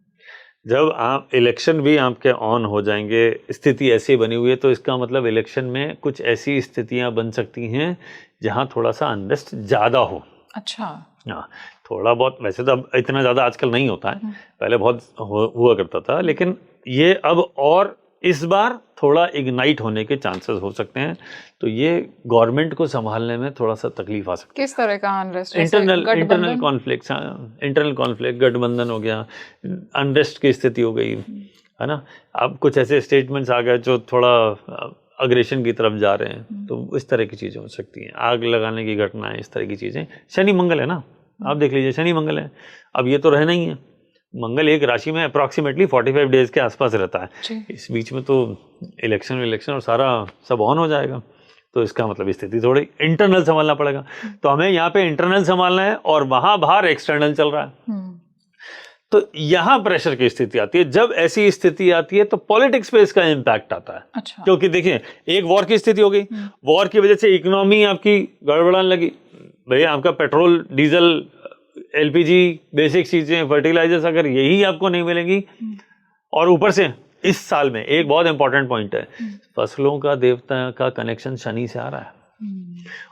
जब आप इलेक्शन भी आपके ऑन हो जाएंगे, स्थिति ऐसी बनी हुई है, तो इसका मतलब इलेक्शन में कुछ ऐसी स्थितियां बन सकती हैं जहां थोड़ा सा अनरेस्ट ज़्यादा हो। अच्छा। हाँ, थोड़ा बहुत, वैसे तो अब इतना ज़्यादा आजकल नहीं होता है, पहले बहुत हुआ करता था, लेकिन ये अब और इस बार थोड़ा इग्नाइट होने के चांसेस हो सकते हैं। तो ये गवर्नमेंट को संभालने में थोड़ा सा तकलीफ आ सकती है। किस तरह का unrest? Internal conflict, internal conflict, गठबंधन हो गया, अनरेस्ट की स्थिति हो गई, है ना। अब कुछ ऐसे स्टेटमेंट्स आ गए जो थोड़ा अग्रेशन की तरफ जा रहे हैं, तो इस तरह की चीज़ें हो सकती हैं, आग लगाने की घटनाएं, इस तरह की चीज़ें। शनि मंगल है ना, आप देख लीजिए, शनि मंगल है, अब ये तो रहना ही है। मंगल एक राशि में अप्रॉक्सीमेटली 45 डेज के आसपास रहता है। इस बीच में तो इलेक्शन और सारा सब ऑन हो जाएगा, तो इसका मतलब स्थिति थोड़ी इंटरनल संभालना पड़ेगा। तो हमें यहाँ पे इंटरनल संभालना है और वहां बाहर एक्सटर्नल चल रहा है, तो यहाँ प्रेशर की स्थिति आती है। जब ऐसी स्थिति आती है तो पॉलिटिक्स पे इसका इम्पैक्ट आता है। अच्छा। क्योंकि देखिए, एक वॉर की स्थिति हो गई, वॉर की वजह से इकोनॉमी आपकी गड़बड़ाने लगी। भैया आपका पेट्रोल, डीजल, एलपीजी, बेसिक चीजें, फर्टिलाइजर्स, अगर यही आपको नहीं मिलेंगी, और ऊपर से इस साल में एक बहुत इंपॉर्टेंट पॉइंट है, फसलों का देवता का कनेक्शन शनि से आ रहा है,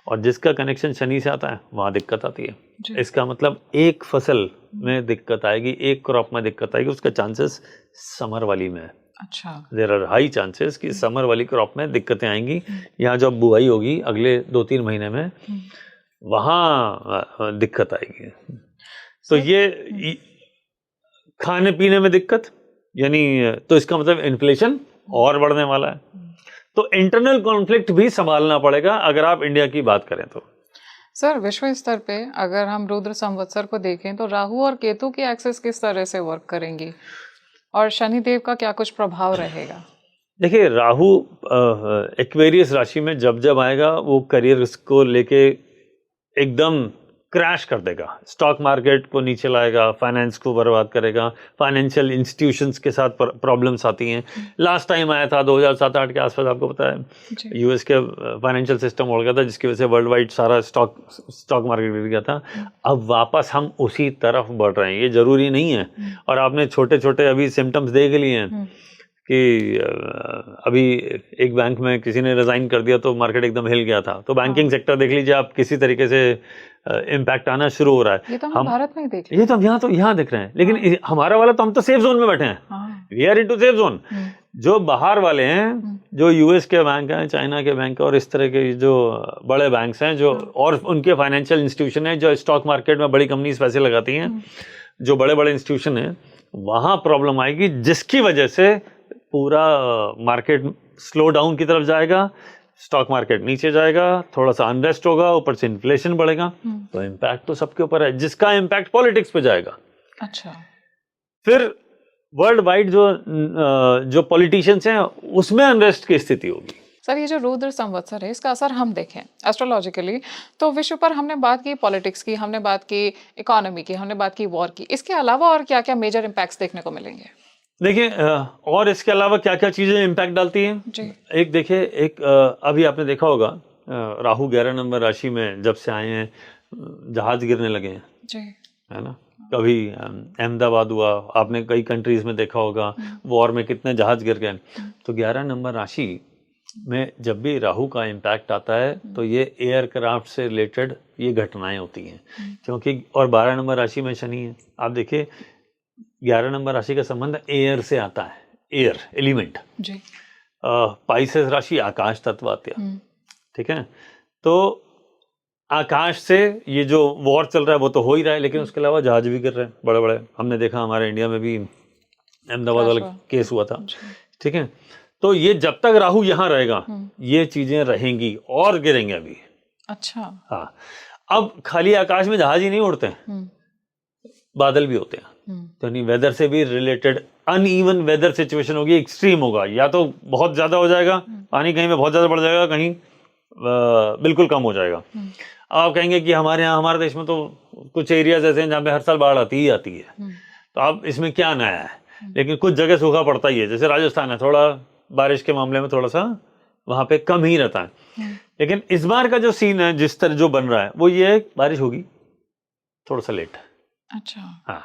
और जिसका कनेक्शन शनि से आता है वहां दिक्कत आती है। इसका मतलब एक फसल में दिक्कत आएगी, एक क्रॉप में दिक्कत आएगी, उसका चांसेस समर वाली में है। अच्छा। देयर आर हाई चांसेस कि समर वाली क्रॉप में दिक्कतें आएंगी। यहाँ जब बुआई होगी अगले 2-3 महीने में, वहाँ दिक्कत आएगी। तो ये खाने पीने में दिक्कत, यानी तो इसका मतलब इन्फ्लेशन और बढ़ने वाला है। तो इंटरनल कॉन्फ्लिक्ट भी संभालना पड़ेगा अगर आप इंडिया की बात करें तो। सर, विश्व स्तर पे अगर हम रुद्र संवत्सर को देखें तो राहु और केतु की एक्सेस किस तरह से वर्क करेंगी, और शनिदेव का क्या कुछ प्रभाव रहेगा? देखिए, राहु एक्वेरियस राशि में जब जब आएगा, वो करियर को लेके एकदम क्रैश कर देगा, स्टॉक मार्केट को नीचे लाएगा, फाइनेंस को बर्बाद करेगा, फाइनेंशियल इंस्टीट्यूशंस के साथ प्रॉब्लम्स आती हैं। लास्ट टाइम आया था 2007-8 के आसपास, आपको पता है यूएस के फाइनेंशियल सिस्टम उड़ गया था, जिसकी वजह से वर्ल्ड वाइड सारा स्टॉक मार्केट गिर गया था। अब वापस हम उसी तरफ बढ़ रहे हैं, ये जरूरी नहीं है। और आपने छोटे छोटे अभी सिम्टम्स देख लिए हैं कि अभी एक बैंक में किसी ने रिजाइन कर दिया तो मार्केट एकदम हिल गया था। तो बैंकिंग सेक्टर देख लीजिए आप, किसी तरीके से इम्पैक्ट आना शुरू हो रहा है। ये तो हम भारत में ही देख, ये तो हम यहाँ दिख रहे हैं, लेकिन हमारा वाला तो, हम तो सेफ जोन में बैठे हैं, we are into safe zone. जो बाहर वाले हैं, जो यूएस के बैंक हैं, चाइना के बैंक और इस तरह के जो बड़े बैंक्स हैं, जो और उनके फाइनेंशियल इंस्टीट्यूशन है, जो स्टॉक मार्केट में बड़ी कंपनीज पैसे लगाती हैं, जो बड़े बड़े इंस्टीट्यूशन हैं, वहां प्रॉब्लम आएगी, जिसकी वजह से पूरा मार्केट स्लो डाउन की तरफ जाएगा, स्टॉक मार्केट नीचे जाएगा, थोड़ा सा अनरेस्ट होगा, ऊपर से इन्फ्लेशन बढ़ेगा। तो इम्पैक्ट तो सबके ऊपर है, जिसका इम्पैक्ट पॉलिटिक्स पे जाएगा। अच्छा। फिर वर्ल्ड वाइड जो पॉलिटिशियंस हैं, उसमें अनरेस्ट की स्थिति होगी। सर, ये जो रुद्र संवत्सर है, इसका असर हम देखें एस्ट्रोलॉजिकली तो विश्व पर हमने बात की, पॉलिटिक्स की हमने बात की, इकोनॉमी की हमने बात की, वॉर की, इसके अलावा और क्या क्या मेजर इम्पैक्ट्स देखने को मिलेंगे? देखिए, और इसके अलावा क्या क्या चीजें इम्पैक्ट डालती हैं जी? एक देखिए, अभी आपने देखा होगा, राहु 11 नंबर राशि में जब से आए हैं, जहाज गिरने लगे हैं जी, है ना। कभी अहमदाबाद हुआ, आपने कई कंट्रीज में देखा होगा, वॉर में कितने जहाज गिर गए। तो 11 नंबर राशि में जब भी राहु का इम्पैक्ट आता है तो ये एयरक्राफ्ट से रिलेटेड ये घटनाएं होती हैं, क्योंकि और 12 नंबर राशि में शनि है। आप देखिए, 11 नंबर राशि का संबंध एयर से आता है, एयर एलिमेंट जी। पाइसेस राशि आकाश तत्व आती है, ठीक है। तो आकाश से ये जो वॉर चल रहा है वो तो हो ही रहा है, लेकिन उसके अलावा जहाज भी गिर रहे हैं बड़े बड़े। हमने देखा हमारे इंडिया में भी अहमदाबाद वाला केस हुआ था, ठीक है। तो ये जब तक राहु यहाँ रहेगा ये चीजें रहेंगी और गिरेंगे अभी। अच्छा। हाँ, अब खाली आकाश में जहाज ही नहीं उड़ते हैं, बादल भी होते हैं। तो नहीं, वेदर से भी रिलेटेड अनइवन वेदर सिचुएशन होगी, एक्सट्रीम होगा, या तो बहुत ज्यादा हो जाएगा, पानी कहीं में बहुत ज्यादा बढ़ जाएगा, कहीं बिल्कुल कम हो जाएगा। आप कहेंगे कि हमारे यहाँ, हमारे देश में तो कुछ एरियाज ऐसे हैं जहाँ पे हर साल बाढ़ आती ही आती है, तो अब इसमें क्या नया है। लेकिन कुछ जगह सूखा पड़ता ही है, जैसे राजस्थान है, थोड़ा बारिश के मामले में थोड़ा सा वहाँ पे कम ही रहता है। लेकिन इस बार का जो सीन है, जिस तरह जो बन रहा है, वो ये है, बारिश होगी थोड़ा सा लेट। अच्छा। हाँ,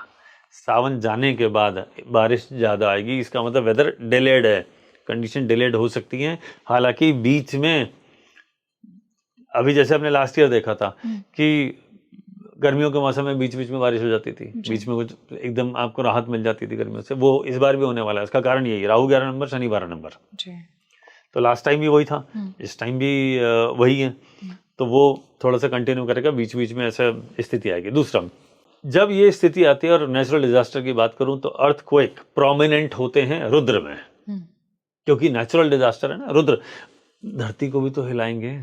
सावन जाने के बाद बारिश ज़्यादा आएगी, इसका मतलब वेदर डिलेड है, कंडीशन डिलेड हो सकती हैं। हालांकि बीच में अभी जैसे हमने लास्ट ईयर देखा था कि गर्मियों के मौसम में बीच बीच में बारिश हो जाती थी, बीच में कुछ एकदम आपको राहत मिल जाती थी गर्मियों से, वो इस बार भी होने वाला है। इसका कारण यही, राहु 11 नंबर, शनि 12 नंबर। तो लास्ट टाइम भी वही था, इस टाइम भी वही है, तो वो थोड़ा सा कंटिन्यू करेगा, बीच बीच में ऐसा स्थिति आएगी। दूसरा, जब ये स्थिति आती है, और नेचुरल डिजास्टर की बात करूं तो अर्थक्वेक प्रोमिनेंट होते हैं रुद्र में, क्योंकि नेचुरल डिजास्टर है ना, रुद्र धरती को भी तो हिलाएंगे,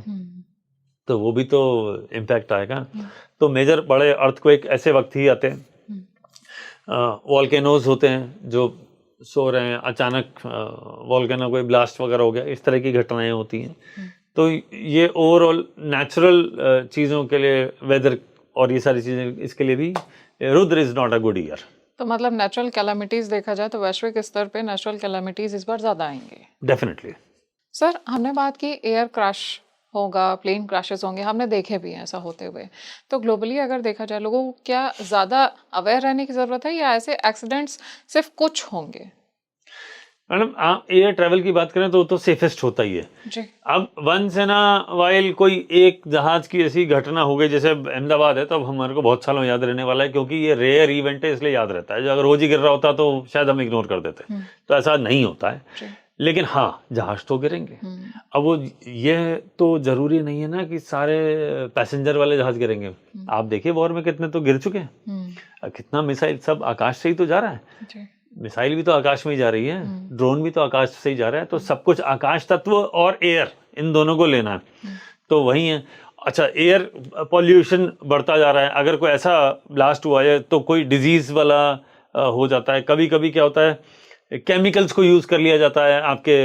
तो वो भी तो इम्पैक्ट आएगा। तो मेजर बड़े अर्थक्वेक ऐसे वक्त ही आते हैं। वॉल्केनोज होते हैं जो सो रहे हैं, अचानक वॉल्केनो कोई ब्लास्ट वगैरह हो गया, इस तरह की घटनाएं होती हैं। तो ये ओवरऑल नेचुरल चीज़ों के लिए, वेदर और ये सारी चीज़ें, इसके लिए भी Rudra is not a good year. तो मतलब नेचुरल कैलामिटीज देखा जाए तो वैश्विक स्तर पे नेचुरल कैलामिटीज इस बार ज़्यादा आएंगे। डेफिनेटली। सर, हमने बात की एयर क्रैश होगा, प्लेन क्रैशेस होंगे, हमने देखे भी हैं ऐसा होते हुए। तो ग्लोबली अगर देखा जाए, लोगों को क्या ज़्यादा अवेयर रहने की ज़रूरत है, या ऐसे एक्सीडेंट्स सिर्फ कुछ होंगे? मैडम, आप एयर ट्रैवल की बात करें तो वो तो सेफेस्ट होता ही है जी। अब वंस इन अ वाइल कोई एक जहाज की ऐसी घटना हो गई, जैसे अहमदाबाद है, तो अब हमारे को बहुत सालों याद रहने वाला है, क्योंकि ये रेयर इवेंट है, इसलिए याद रहता है। जो अगर रोज ही गिर रहा होता तो शायद हम इग्नोर कर देते, तो ऐसा नहीं होता है। लेकिन हाँ, जहाज तो गिरेंगे। अब वो ये तो जरूरी नहीं है ना कि सारे पैसेंजर वाले जहाज गिरेंगे। आप देखिए वॉर में कितने तो गिर चुके हैं, कितना मिसाइल सब आकाश से ही तो जा रहा है, मिसाइल भी तो आकाश में ही जा रही है, ड्रोन भी तो आकाश से ही जा रहा है, तो सब कुछ आकाश तत्व और एयर, इन दोनों को लेना है, तो वही है। अच्छा, एयर पॉल्यूशन बढ़ता जा रहा है, अगर कोई ऐसा ब्लास्ट हुआ है तो कोई डिजीज वाला हो जाता है। कभी कभी क्या होता है, केमिकल्स को यूज कर लिया जाता है आपके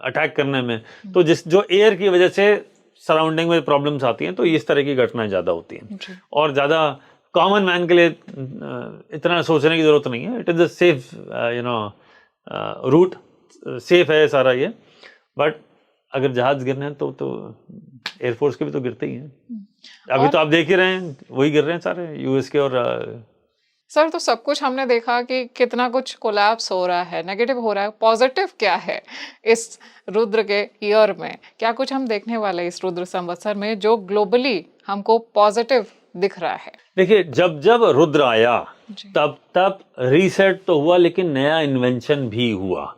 अटैक करने में, तो जो एयर की वजह से सराउंडिंग में प्रॉब्लम्स आती हैं, तो इस तरह की घटनाएं ज्यादा होती हैं। और ज्यादा कॉमन मैन के लिए इतना सोचने की जरूरत नहीं है। It is a safe route, safe है सारा ये। बट अगर जहाज गिरने हैं तो एयरफोर्स के भी तो गिरते ही हैं। अभी तो आप देख ही रहे हैं, वही गिर रहे हैं सारे यूएस के। और सर, तो सब कुछ हमने देखा कि कितना कुछ कोलैप्स हो रहा है, नेगेटिव हो रहा है। पॉजिटिव क्या है इस रुद्र के ईयर में? क्या कुछ हम देखने वाले इस रुद्र संवत्सर में जो ग्लोबली हमको पॉजिटिव दिख रहा है? देखिए, जब जब रुद्र आया तब रीसेट तो हुआ, लेकिन नया इन्वेंशन भी हुआ।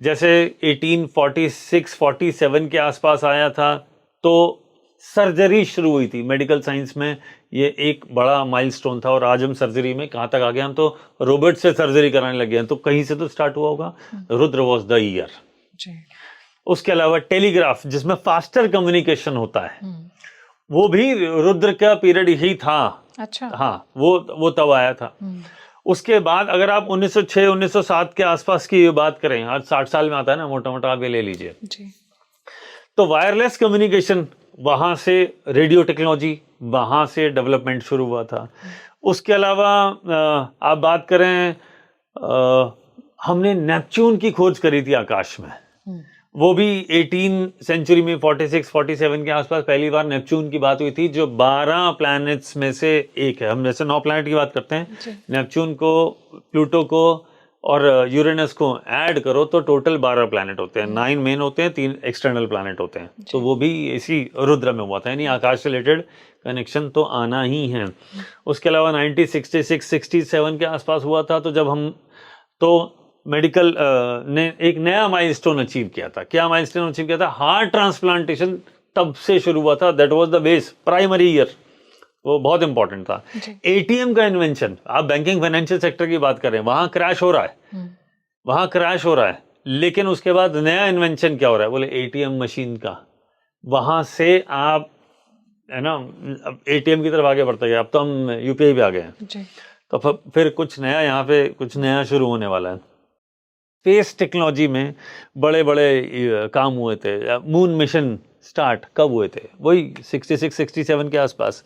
जैसे 1846-47 के आसपास आया था, तो सर्जरी शुरू हुई थी मेडिकल साइंस में। ये एक बड़ा माइलस्टोन था। और आज हम सर्जरी में कहाँ तक आ गए, हम तो रोबोट से सर्जरी कराने लगे हैं, तो कहीं से तो स्टार्ट हुआ होगा। Rudra was the year. उसके अलावा टेलीग्राफ, जिसमें फास्टर कम्युनिकेशन होता है, वो भी रुद्र का पीरियड ही था। अच्छा। हाँ, वो तब आया था। उसके बाद अगर आप 1906-1907 के आसपास की बात करें, आज 60 साल में आता है ना, मोटा मोटा आप ये ले लीजिए, तो वायरलेस कम्युनिकेशन, वहां से रेडियो टेक्नोलॉजी, वहां से डेवलपमेंट शुरू हुआ था। उसके अलावा आप बात करें, हमने नेपच्यून की खोज करी थी आकाश में, वो भी 18 सेंचुरी में 46-47 के आसपास पहली बार नेपच्यून की बात हुई थी, जो 12 प्लैनेट्स में से एक है। हम जैसे 9 प्लैनेट की बात करते हैं, नेपच्यून को, प्लूटो को और यूरेनस को ऐड करो तो टोटल 12 प्लैनेट होते हैं। 9 मेन होते हैं, 3 एक्सटर्नल प्लैनेट होते हैं। तो वो भी इसी रुद्र में हुआ था, यानी आकाश से रिलेटेड कनेक्शन तो आना ही है। उसके अलावा 1966-67 के आसपास हुआ था, तो जब हम मेडिकल ने एक नया माइलस्टोन अचीव किया था। क्या माइलस्टोन अचीव किया था? हार्ट ट्रांसप्लांटेशन तब से शुरू हुआ था। That was the base, primary year, वो बहुत इंपॉर्टेंट था। एटीएम का इन्वेंशन, आप बैंकिंग फाइनेंशियल सेक्टर की बात करें, वहां क्रैश हो रहा है, वहां क्रैश हो रहा है, लेकिन उसके बाद नया इन्वेंशन क्या हो रहा है? बोले एटीएम मशीन का। वहां से आप, है ना, एटीएम की तरफ आगे बढ़ते गए। अब तो हम यूपीआई पे आ गए हैं, तो फिर कुछ नया, यहाँ पे कुछ नया शुरू होने वाला है। स्पेस टेक्नोलॉजी में बड़े बड़े काम हुए थे। मून मिशन स्टार्ट कब हुए थे? वही 66 67 के आसपास।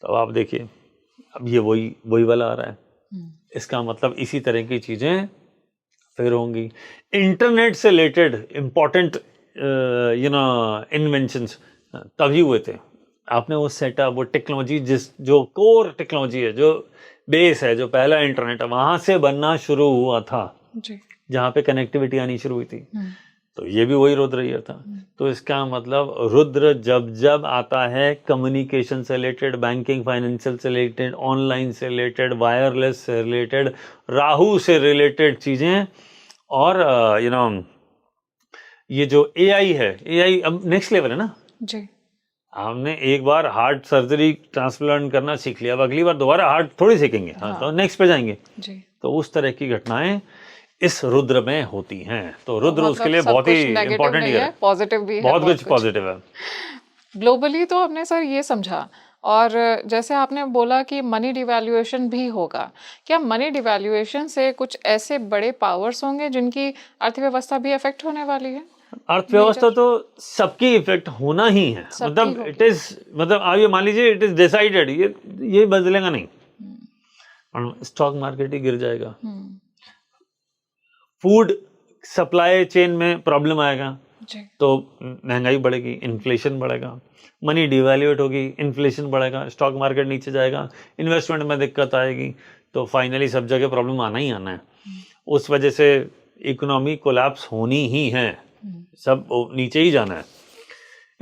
तो आप देखिए अब ये वही वाला आ रहा है। इसका मतलब इसी तरह की चीज़ें फिर होंगी। इंटरनेट से रिलेटेड इम्पोर्टेंट इन्वेंशंस तभी हुए थे। आपने वो सेटअप, वो टेक्नोलॉजी, जो कोर टेक्नोलॉजी है, जो बेस है, जो पहला इंटरनेट है, वहाँ से बनना शुरू हुआ था जी। जहाँ पे कनेक्टिविटी आनी शुरू हुई थी। तो ये भी वही रुद्र ईयर था। तो इसका मतलब रुद्र जब आता है कम्युनिकेशन से रिलेटेड, बैंकिंग फाइनेंशियल से रिलेटेड, ऑनलाइन से रिलेटेड, वायरलेस से रिलेटेड, राहु से रिलेटेड चीज़ें, और ये जो एआई है, एआई अब नेक्स्ट लेवल है ना जी। हमने एक बार हार्ट सर्जरी ट्रांसप्लांट करना सीख लिया, अब अगली बार दोबारा हार्ट थोड़ी सीखेंगे। हाँ, तो नेक्स्ट पे जाएंगे जी। तो उस तरह की घटनाएं इस रुद्र में होती हैं। तो रुद्र मतलब उसके लिए सब बहुत कुछ ही नेगेटिव इंपॉर्टेंट नहीं ईयर है, है, पॉजिटिव भी है, बहुत कुछ पॉजिटिव है। ग्लोबली तो हमने सर ये समझा, और जैसे आपने बोला कि मनी डिवैल्यूएशन भी होगा, क्या मनी डिवैल्यूएशन से कुछ ऐसे बड़े पावर्स होंगे जिनकी अर्थव्यवस्था भी इफेक्ट होने वाली है? अर्थव्यवस्था तो सबकी इफेक्ट होना ही है, मतलब इट इज, मतलब आप ये मान लीजिए इट इज डिसाइडेड, ये बदलेगा नहीं। स्टॉक मार्केट ही गिर जाएगा, फूड सप्लाई चेन में प्रॉब्लम आएगा, तो महंगाई बढ़ेगी, इन्फ्लेशन बढ़ेगा, मनी डिवैल्यूएट होगी, इन्फ्लेशन बढ़ेगा, स्टॉक मार्केट नीचे जाएगा, इन्वेस्टमेंट में दिक्कत आएगी, तो फाइनली सब जगह प्रॉब्लम आना ही आना है। उस वजह से इकोनॉमी कोलैप्स होनी ही है, सब नीचे ही जाना है।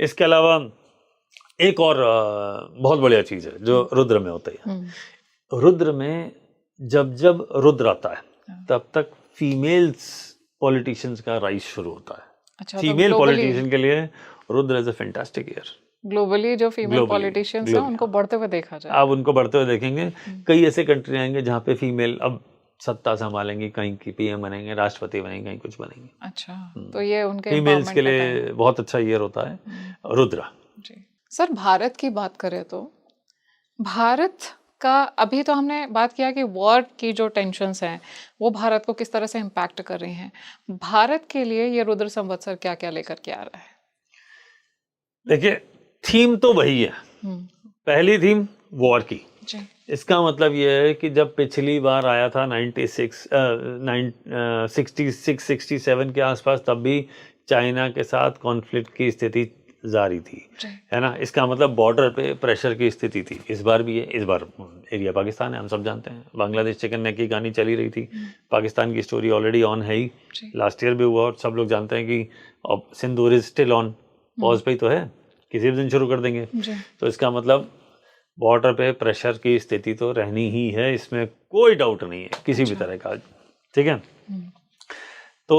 इसके अलावा एक और बहुत बढ़िया चीज़ है जो रुद्र में होता है। रुद्र में जब रुद्र आता है तब तक फीमेल्स पॉलिटिशियंस का राइज शुरू होता है। अच्छा, फीमेल पॉलिटिशियन के लिए Rudra is a fantastic year. Globally जो फीमेल पॉलिटिशियंस हैं उनको बढ़ते हुए देखा जाए, आप उनको बढ़ते हुए देखेंगे। कई ऐसे कंट्री आएंगे जहाँ पे फीमेल अब सत्ता संभालेंगे, कहीं की पीएम बनेंगे, राष्ट्रपति बनेंगे, कहीं कुछ बनेंगे। अच्छा, तो ये उनके फीमेल्स के लिए बहुत अच्छा ईयर होता है रुद्र जी। सर भारत की बात करें तो भारत का, अभी तो हमने बात किया कि वॉर की जो टेंशन्स हैं वो भारत को किस तरह से इम्पैक्ट कर रही हैं। भारत के लिए ये रुद्र संवत्सर क्या क्या लेकर के आ रहा है? देखिए थीम तो वही है, पहली थीम वॉर की जी। इसका मतलब ये है कि जब पिछली बार आया था 66-67 के आसपास, तब भी चाइना के साथ कॉन्फ्लिक्ट की स्थिति जारी थी, है ना। इसका मतलब बॉर्डर पे प्रेशर की स्थिति थी। इस बार भी है, इस बार एरिया पाकिस्तान है, हम सब जानते हैं। बांग्लादेश चिकन नेक की कहानी चली रही थी, पाकिस्तान की स्टोरी ऑलरेडी ऑन है ही, लास्ट ईयर भी हुआ, और सब लोग जानते हैं कि अब सिंदूर इज स्टिल ऑन, पॉज पे ही तो है, किसी भी दिन शुरू कर देंगे। तो इसका मतलब बॉर्डर पे प्रेशर की स्थिति तो रहनी ही है, इसमें कोई डाउट नहीं है किसी भी तरह का, ठीक है। तो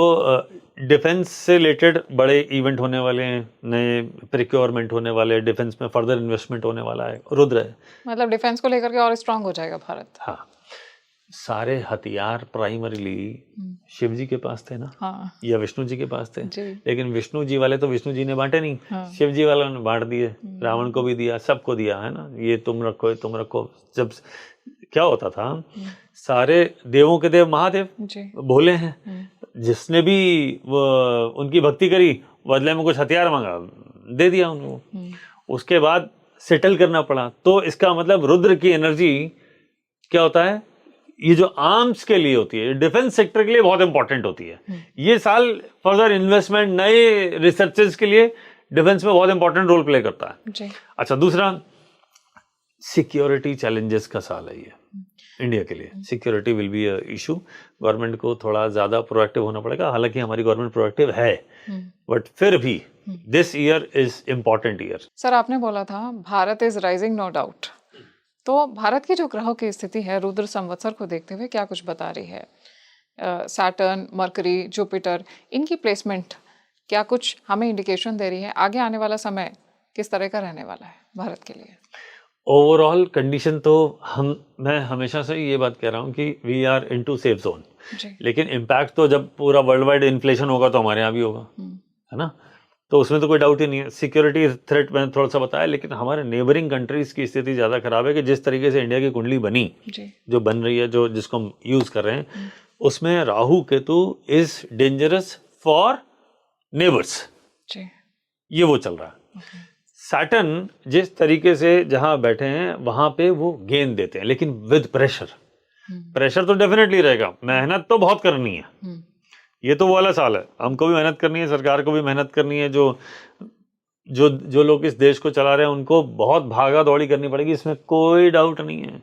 डिफेंस से रिलेटेड बड़े इवेंट होने वाले हैं, नए प्रिक्योरमेंट होने वाले, डिफेंस में फर्दर इन्वेस्टमेंट होने वाला है, रुद्र है। मतलब डिफेंस को लेकर के और स्ट्रांग हो जाएगा भारत। हाँ, सारे हथियार प्राइमरीली शिव जी के पास थे ना, हाँ, या विष्णु जी के पास थे, लेकिन विष्णु जी वाले तो विष्णु जी ने बांटे नहीं, हाँ, शिव जी वालों ने बांट दिए, रावण को भी दिया, सबको दिया, है ना, ये तुम रखो, ये तुम रखो। जब क्या होता था, सारे देवों के देव महादेव भोले हैं, जिसने भी वो उनकी भक्ति करी, बदले में कुछ हथियार मांगा, दे दिया उनको। उसके बाद सेटल करना पड़ा। तो इसका मतलब रुद्र की एनर्जी क्या होता है, ये जो आर्म्स के लिए होती है, डिफेंस सेक्टर के लिए बहुत इंपॉर्टेंट होती है। ये साल फर्दर इन्वेस्टमेंट, नए रिसर्चेस के लिए डिफेंस में बहुत इंपॉर्टेंट रोल प्ले करता है जी। अच्छा, दूसरा सिक्योरिटी चैलेंजेस का साल है ये इंडिया के लिए। Security will be a issue, government को थोड़ा ज्यादा प्रोएक्टिव होना पड़ेगा। हालांकि हमारी गवर्नमेंट प्रोएक्टिव है, बट फिर भी this year is important year. Sir आपने बोला था Bharat is rising, no doubt. तो भारत की जो ग्रहों की स्थिति है रुद्र संवत्सर को देखते हुए क्या कुछ बता रही है? सैटर्न, मरकरी, जुपिटर, इनकी प्लेसमेंट क्या कुछ हमें इंडिकेशन दे रही है आगे आने वाला समय किस तरह का रहने वाला है भारत के लिए? ओवरऑल कंडीशन तो मैं हमेशा से ये बात कह रहा हूँ कि we are into safe zone, लेकिन इम्पैक्ट तो जब पूरा वर्ल्ड वाइड इन्फ्लेशन होगा तो हमारे यहाँ भी होगा, है ना। तो उसमें तो कोई डाउट ही नहीं है। सिक्योरिटी थ्रेट मैंने थोड़ा सा बताया, लेकिन हमारे नेबरिंग कंट्रीज की स्थिति ज़्यादा खराब है कि जिस तरीके से इंडिया की कुंडली बनी, जो बन रही है, जो जिसको हम यूज़ कर रहे हैं, उसमें Rahu Ketu is dangerous for neighbours, ये वो चल रहा है। सैटर्न जिस तरीके से जहां बैठे हैं वहां पे वो गेन देते हैं, लेकिन विद प्रेशर। प्रेशर तो डेफिनेटली रहेगा, मेहनत तो बहुत करनी है। ये तो वो वाला साल है, हमको भी मेहनत करनी है, सरकार को भी मेहनत करनी है, जो जो जो लोग इस देश को चला रहे हैं उनको बहुत भागा दौड़ी करनी पड़ेगी, इसमें कोई डाउट नहीं है।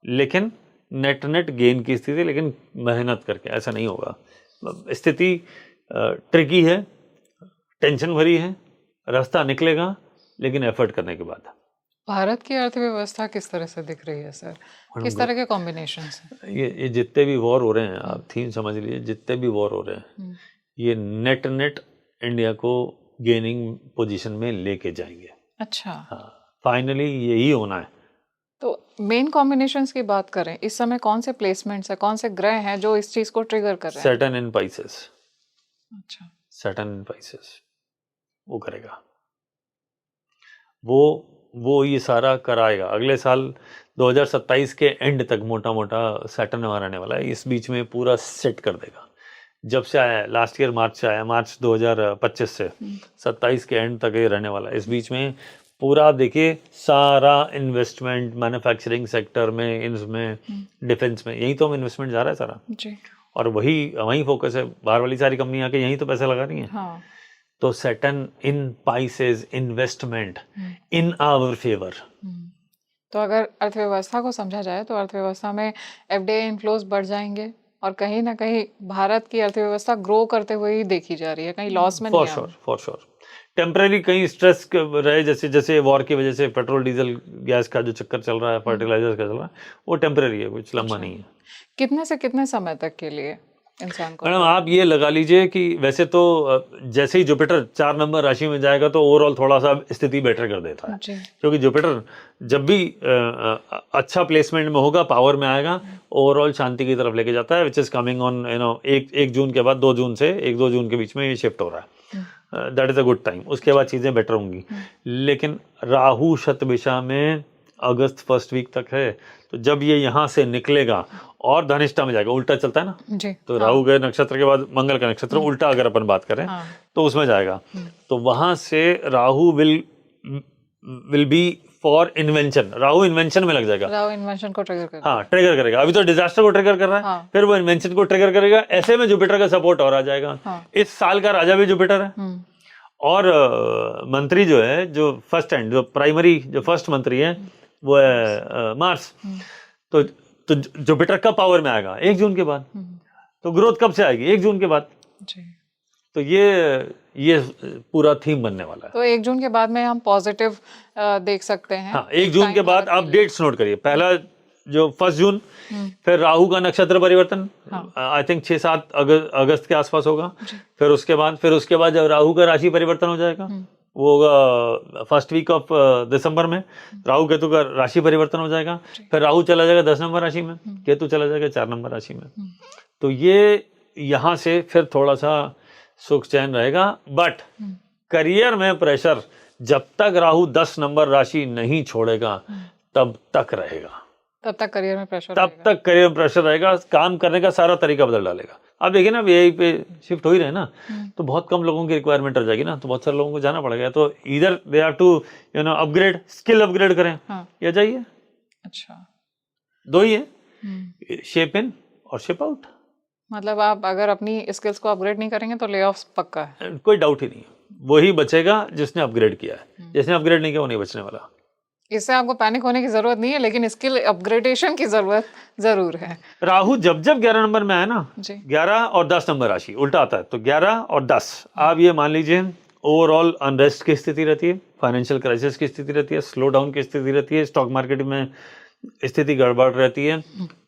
लेकिन नेट नेट गेन की स्थिति, लेकिन मेहनत करके ऐसा नहीं होगा। स्थिति ट्रिकी है, टेंशन भरी है, रास्ता निकलेगा लेकिन एफर्ट करने के बाद। भारत की अर्थव्यवस्था किस तरह से दिख रही है सर? किस तरह के कॉम्बिनेशंस हैं? ये जितने भी वॉर हो रहे हैं, आप थीम समझ लीजिए, जितने भी वॉर हो रहे हैं ये नेट नेट इंडिया को गेनिंग पोजीशन में लेके जाएंगे। अच्छा, हाँ, फाइनली यही होना है। तो मेन कॉम्बिनेशंस की बात करें, इस समय कौन से प्लेसमेंट्स है, कौन से ग्रह हैं जो इस चीज को ट्रिगर कर रहे हैं? Saturn in Pisces. अच्छा, सैटर्न इन पाइसेस वो करेगा, वो ये सारा कराएगा। अगले साल 2027 के एंड तक मोटा मोटा सैटर्न हमारा रहने वाला है, इस बीच में पूरा सेट कर देगा। जब से आया लास्ट ईयर मार्च से आया, मार्च 2025 से 27 के एंड तक ये रहने वाला है। इस बीच में पूरा देखिए सारा इन्वेस्टमेंट मैन्युफैक्चरिंग सेक्टर में, इनमें डिफेंस में, यही तो हम इन्वेस्टमेंट जा रहा है सारा जी। और वही फोकस है। बाहर वाली सारी कंपनी आके यहीं तो पैसा लगा रही है। हाँ। तो Saturn in Pisces investment in our favour. तो अगर अर्थव्यवस्था को समझा जाए तो अर्थव्यवस्था में एफडीआई इनफ्लोज बढ़ जाएंगे और कहीं ना कहीं भारत की अर्थव्यवस्था ग्रो करते हुए ही देखी जा रही है, कहीं लॉस में नहीं है। फॉर श्योर टेम्पररी कहीं स्ट्रेस रहे, जैसे जैसे वॉर की वजह से पेट्रोल डीजल गैस का जो चक्कर चल रहा है, फर्टिलाइजर का चल रहा है, वो टेम्पररी है, कुछ लंबा नहीं है। कितने से कितने समय तक के लिए इंसान को? मैडम आप ये लगा लीजिए कि वैसे तो जैसे ही जुपिटर 4 नंबर राशि में जाएगा तो ओवरऑल थोड़ा सा स्थिति बेटर कर देता है, क्योंकि जुपिटर जब भी अच्छा प्लेसमेंट में होगा, पावर में आएगा, ओवरऑल शांति की तरफ लेके जाता है, विच इज कमिंग ऑन एक जून के बाद 2 जून से 1-2 जून के बीच में ये शिफ्ट हो रहा है। That is a good time, उसके बाद चीजें बेटर होंगी। लेकिन राहु शतभिषा में अगस्त फर्स्ट वीक तक है, तो जब ये यहाँ से निकलेगा और धनिष्ठा में जाएगा, उल्टा चलता है ना जी, तो राहु के नक्षत्र के बाद मंगल का नक्षत्र उल्टा अगर अपन बात करें तो उसमें जाएगा, तो वहां से Rahu will be for invention. Rahu invention में लग जाएगा, राहु इन्वेंशन को ट्रिगर करेगा। हाँ, ट्रिगर करेगा। अभी तो डिजास्टर को ट्रिगर कर रहा है, फिर वो इन्वेंशन को ट्रिगर करेगा। ऐसे में जुपिटर का सपोर्ट और आ जाएगा। इस साल का राजा भी जुपिटर है और मंत्री जो है, जो फर्स्ट हैंड, जो प्राइमरी, जो फर्स्ट मंत्री है वो है मार्स। तो जुपिटर का पावर में आएगा 1 जून के बाद। तो ग्रोथ कब से आएगी? 1 जून के बाद जी। तो ये पूरा थीम बनने वाला है। तो 1 जून के बाद में हम पॉजिटिव देख सकते हैं। हाँ, 1 जून के बाद आप डेट्स नोट करिए। पहला जो 1 जून, फिर राहु का नक्षत्र परिवर्तन, आई थिंक 6-7 अगस्त के आसपास होगा। फिर उसके बाद जब राहु का राशि परिवर्तन हो जाएगा, वो होगा फर्स्ट वीक ऑफ दिसंबर में, राहु केतु का राशि परिवर्तन हो जाएगा। फिर राहु चला जाएगा 10 नंबर राशि में, केतु चला जाएगा 4 नंबर राशि में। तो ये यहाँ से फिर थोड़ा सा सुख चैन रहेगा। बट करियर में प्रेशर जब तक राहु 10 नंबर राशि नहीं छोड़ेगा तब तक रहेगा, तब तक करियर में प्रेशर रहेगा। काम करने का सारा तरीका बदल डालेगा। आप देखिए ना, यही पे शिफ्ट हो ही रहे ना, तो बहुत कम लोगों की रिक्वायरमेंट रह जाएगी ना, तो बहुत सारे लोगों को जाना पड़ेगा। तो इधर they have to upgrade, skill upgrade करें, या जाइए। अच्छा, 2 ही है, शेप इन और शेप आउट। मतलब आप अगर अपनी स्किल्स को अपग्रेड नहीं करेंगे तो ले ऑफ पक्का है, कोई डाउट ही नहीं। वही बचेगा जिसने अपग्रेड किया है, जिसने अपग्रेड नहीं किया वो नहीं बचने वाला। इससे आपको पैनिक होने की जरूरत नहीं है, लेकिन स्किल अपग्रेडेशन की जरूरत जरूर है। राहु जब 11 नंबर में आए ना, 11 और 10 नंबर राशि उल्टा आता है, तो 11 और 10 आप ये मान लीजिए ओवरऑल अनरेस्ट की स्थिति रहती है, फाइनेंशियल क्राइसिस की स्थिति रहती है, स्लो डाउन की स्थिति रहती है, स्टॉक मार्केट में स्थिति गड़बड़ रहती है,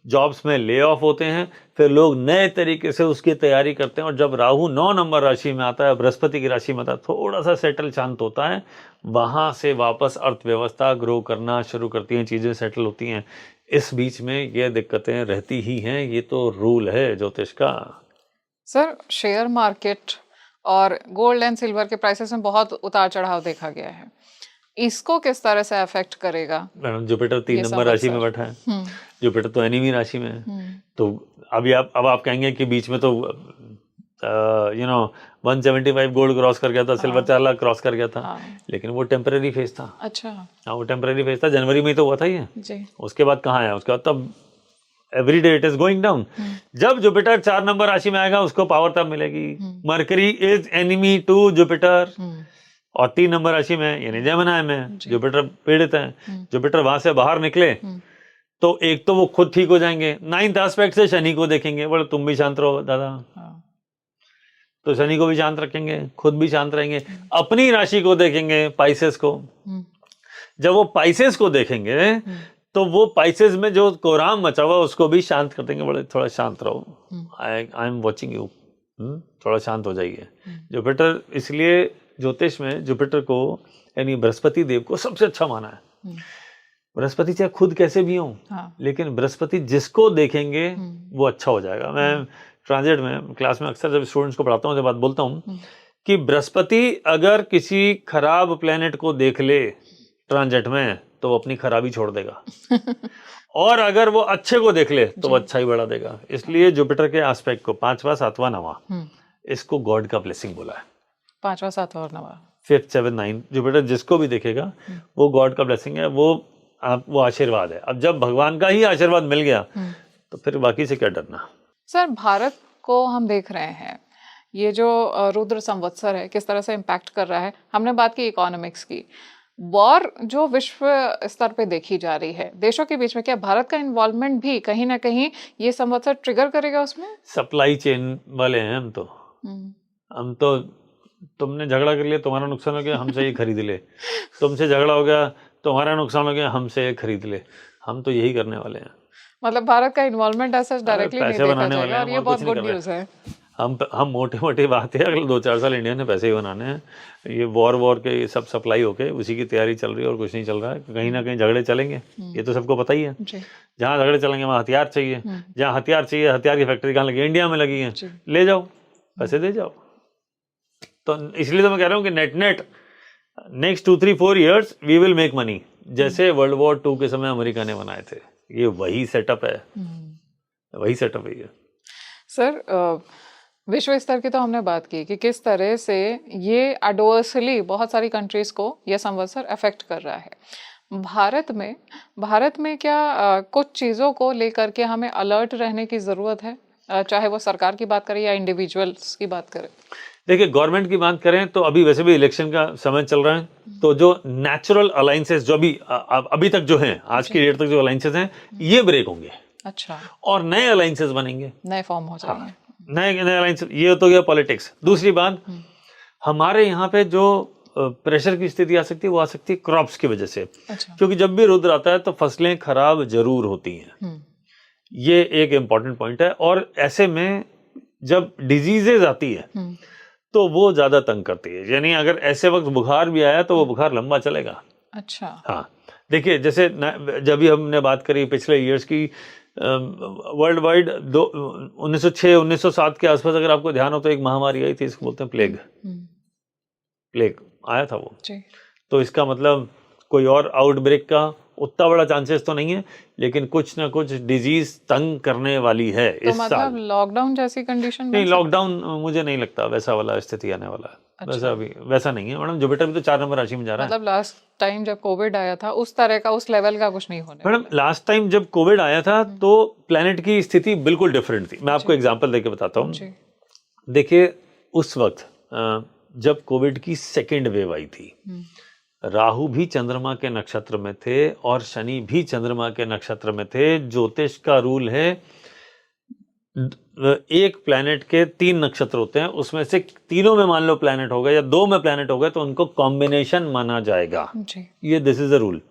जॉब्स में ले ऑफ होते हैं, फिर लोग नए तरीके से उसकी तैयारी करते हैं। और जब राहु 9 नंबर राशि में आता है, बृहस्पति की राशि में आता है, थोड़ा सा सेटल शांत होता है, वहां से वापस अर्थव्यवस्था ग्रो करना शुरू करती हैं, चीजें सेटल होती हैं। इस बीच में ये दिक्कतें रहती ही हैं, ये तो रूल है ज्योतिष का। सर, शेयर मार्केट और गोल्ड एंड सिल्वर के प्राइसेस में बहुत उतार चढ़ाव देखा गया है, इसको किस तरह से अफेक्ट करेगा? मैडम जुपिटर 3 नंबर राशि में बैठा है, जुपिटर तो एनिमी राशि में है। तो अब आप कहेंगे कि बीच में तो यू नो 175 गोल्ड क्रॉस कर गया था, सिल्वर 4 लाख क्रॉस कर गया था। हाँ। लेकिन वो टेम्पररी फेज था। अच्छा। हाँ, वो टेम्पररी फेज था, जनवरी में ही तो हुआ था ये। जी। उसके बाद कहाँ आया, उसके बाद तब every day it is going down. जब जुपिटर 4 नंबर राशि में आएगा उसको पावर तब मिलेगी। Mercury is enemy to Jupiter, और 3 नंबर राशि में यानी जेमिनी में जुपिटर पीड़ित है। जुपिटर वहां से बाहर निकले तो एक तो वो खुद ठीक हो जाएंगे, 9th एस्पेक्ट से शनि को देखेंगे, बोले तुम भी शांत रहो दादा। तो शनि को भी शांत रखेंगे, खुद भी शांत रहेंगे। अपनी राशि को देखेंगे, पाइसेस को। जब वो पाइसेस को देखेंगे तो वो पाइसेस में जो कोराम मचा हुआ उसको भी शांत कर देंगे, बोले थोड़ा शांत रहो, आई एम वॉचिंग यू, थोड़ा शांत हो जाइए। जुपिटर, इसलिए ज्योतिष में जुपिटर को यानी बृहस्पति देव को सबसे अच्छा माना है। बृहस्पति चाहे खुद कैसे भी हो, लेकिन बृहस्पति जिसको देखेंगे वो अच्छा हो जाएगा। मैं ट्रांजिट में क्लास में अक्सर जब स्टूडेंट्स को पढ़ाता हूँ तो बात बोलता हूँ कि बृहस्पति अगर किसी खराब प्लेनेट को देख ले ट्रांजिट में तो वो अपनी खराबी छोड़ देगा और अगर वो अच्छे को देख ले तो वो अच्छा ही बढ़ा देगा। इसलिए जुपिटर के एस्पेक्ट को 5वां 7वां 9वां इसको गॉड का ब्लेसिंग बोला है। 5वां 7वां और 9वां 5th 7th 9th जुपिटर जिसको भी देखेगा वो गॉड का ब्लेसिंग है, वो आशीर्वाद है। अब जब भगवान का ही आशीर्वाद मिल गया तो फिर बाकी से क्या डरना। सर, भारत को हम देख रहे हैं, ये जो रुद्र संवत्सर है किस तरह से इम्पैक्ट कर रहा है। हमने बात की इकोनॉमिक्स की, वॉर जो विश्व स्तर पे देखी जा रही है देशों के बीच में, क्या भारत का इन्वॉल्वमेंट भी कहीं ना कहीं ये संवत्सर ट्रिगर करेगा उसमें? सप्लाई चेन वाले हैं हम तो तुमने झगड़ा कर लिया, तुम्हारा नुकसान हो गया, हमसे ये खरीद ले। तुमसे झगड़ा हो गया, तुम्हारा नुकसान हो गया, हमसे ये खरीद ले। हम तो यही करने वाले हैं। मतलब भारत का इन्वॉल्वमेंट ऐसा डायरेक्टली नहीं देखा जाएगा और ये बहुत गुड न्यूज है। हम मोटी बात है, अगले 2-4 साल इंडिया ने पैसे ही बनाने हैं। ये वॉर के ये सब सप्लाई होके उसी की तैयारी चल रही है और कुछ नहीं चल रहा है। कहीं ना कहीं झगड़े चलेंगे, ये तो सबको पता ही है। जहाँ झगड़े चलेंगे वहाँ हथियार चाहिए, जहाँ हथियार चाहिए, हथियार की फैक्ट्री कहाँ लगी? इंडिया में लगी है, ले जाओ, पैसे दे जाओ। तो इसलिए तो मैं कह रहा हूँ कि net next 2-3-4 years we will make money, जैसे वर्ल्ड वॉर 2 के समय अमेरिका ने बनाए थे। ये वही सेटअप है, वही सेटअप है ये। सर, विश्व स्तर की तो हमने बात की कि किस तरह से ये एडवर्सली बहुत सारी कंट्रीज को यह संवत्सर अफेक्ट कर रहा है। भारत में क्या कुछ चीज़ों को लेकर के हमें अलर्ट रहने की ज़रूरत है, चाहे वो सरकार की बात करें या इंडिविजुअल्स की बात करें? देखिए, गवर्नमेंट की बात करें तो अभी वैसे भी इलेक्शन का समय चल रहा है, तो जो नेचुरल अलायंसेस जो अभी तक जो हैं, आज की डेट तक जो अलायंसेस हैं, ये ब्रेक होंगे। अच्छा। और नए अलायंसेस बनेंगे, नए फॉर्म हो जाएंगे। नए अलायंस, ये तो गया पॉलिटिक्स। दूसरी बात, हमारे यहाँ पे जो प्रेशर की स्थिति आ सकती है वो आ सकती है क्रॉप्स की वजह से। अच्छा। क्योंकि जब भी रुद्र आता है तो फसलें खराब जरूर होती हैं, ये एक इम्पॉर्टेंट पॉइंट है। और ऐसे में जब डिजीजेज आती है तो वो ज्यादा तंग करती है। यानी अगर ऐसे वक्त बुखार भी आया तो वो बुखार लंबा चलेगा। अच्छा। हाँ, देखिए, जैसे जब भी हमने बात करी पिछले ईयर्स की, वर्ल्ड वाइड 1906-1907 के आसपास अगर आपको ध्यान हो तो एक महामारी आई थी, इसको बोलते हैं प्लेग आया था वो। तो इसका मतलब कोई और आउटब्रेक का उतना बड़ा चांसेस तो नहीं है, लेकिन कुछ ना कुछ डिजीज तंग करने वाली है इस साल। मतलब लॉकडाउन जैसी कंडीशन? नहीं, लॉकडाउन मुझे नहीं लगता वैसा वाला स्थिति आने वाला है। अच्छा। वैसा नहीं है मैडम। जुपिटर भी तो 4 नंबर राशि में जा रहा है। मतलब लास्ट टाइम जब कोविड आया था उस तरह का, उस लेवल का कुछ नहीं होने। मैडम, लास्ट टाइम जब कोविड आया था तो प्लेनेट की स्थिति बिल्कुल डिफरेंट थी। मैं आपको एग्जाम्पल देके बताता हूँ। देखिए, उस वक्त जब कोविड की सेकेंड वेव आई थी, राहु भी चंद्रमा के नक्षत्र में थे और शनि भी चंद्रमा के नक्षत्र में थे। ज्योतिष का रूल है, एक प्लैनेट के 3 नक्षत्र होते हैं, उसमें से तीनों में मान लो प्लैनेट हो गए या 2 में प्लैनेट हो गए तो उनको कॉम्बिनेशन माना जाएगा। ये दिस इज द रूल।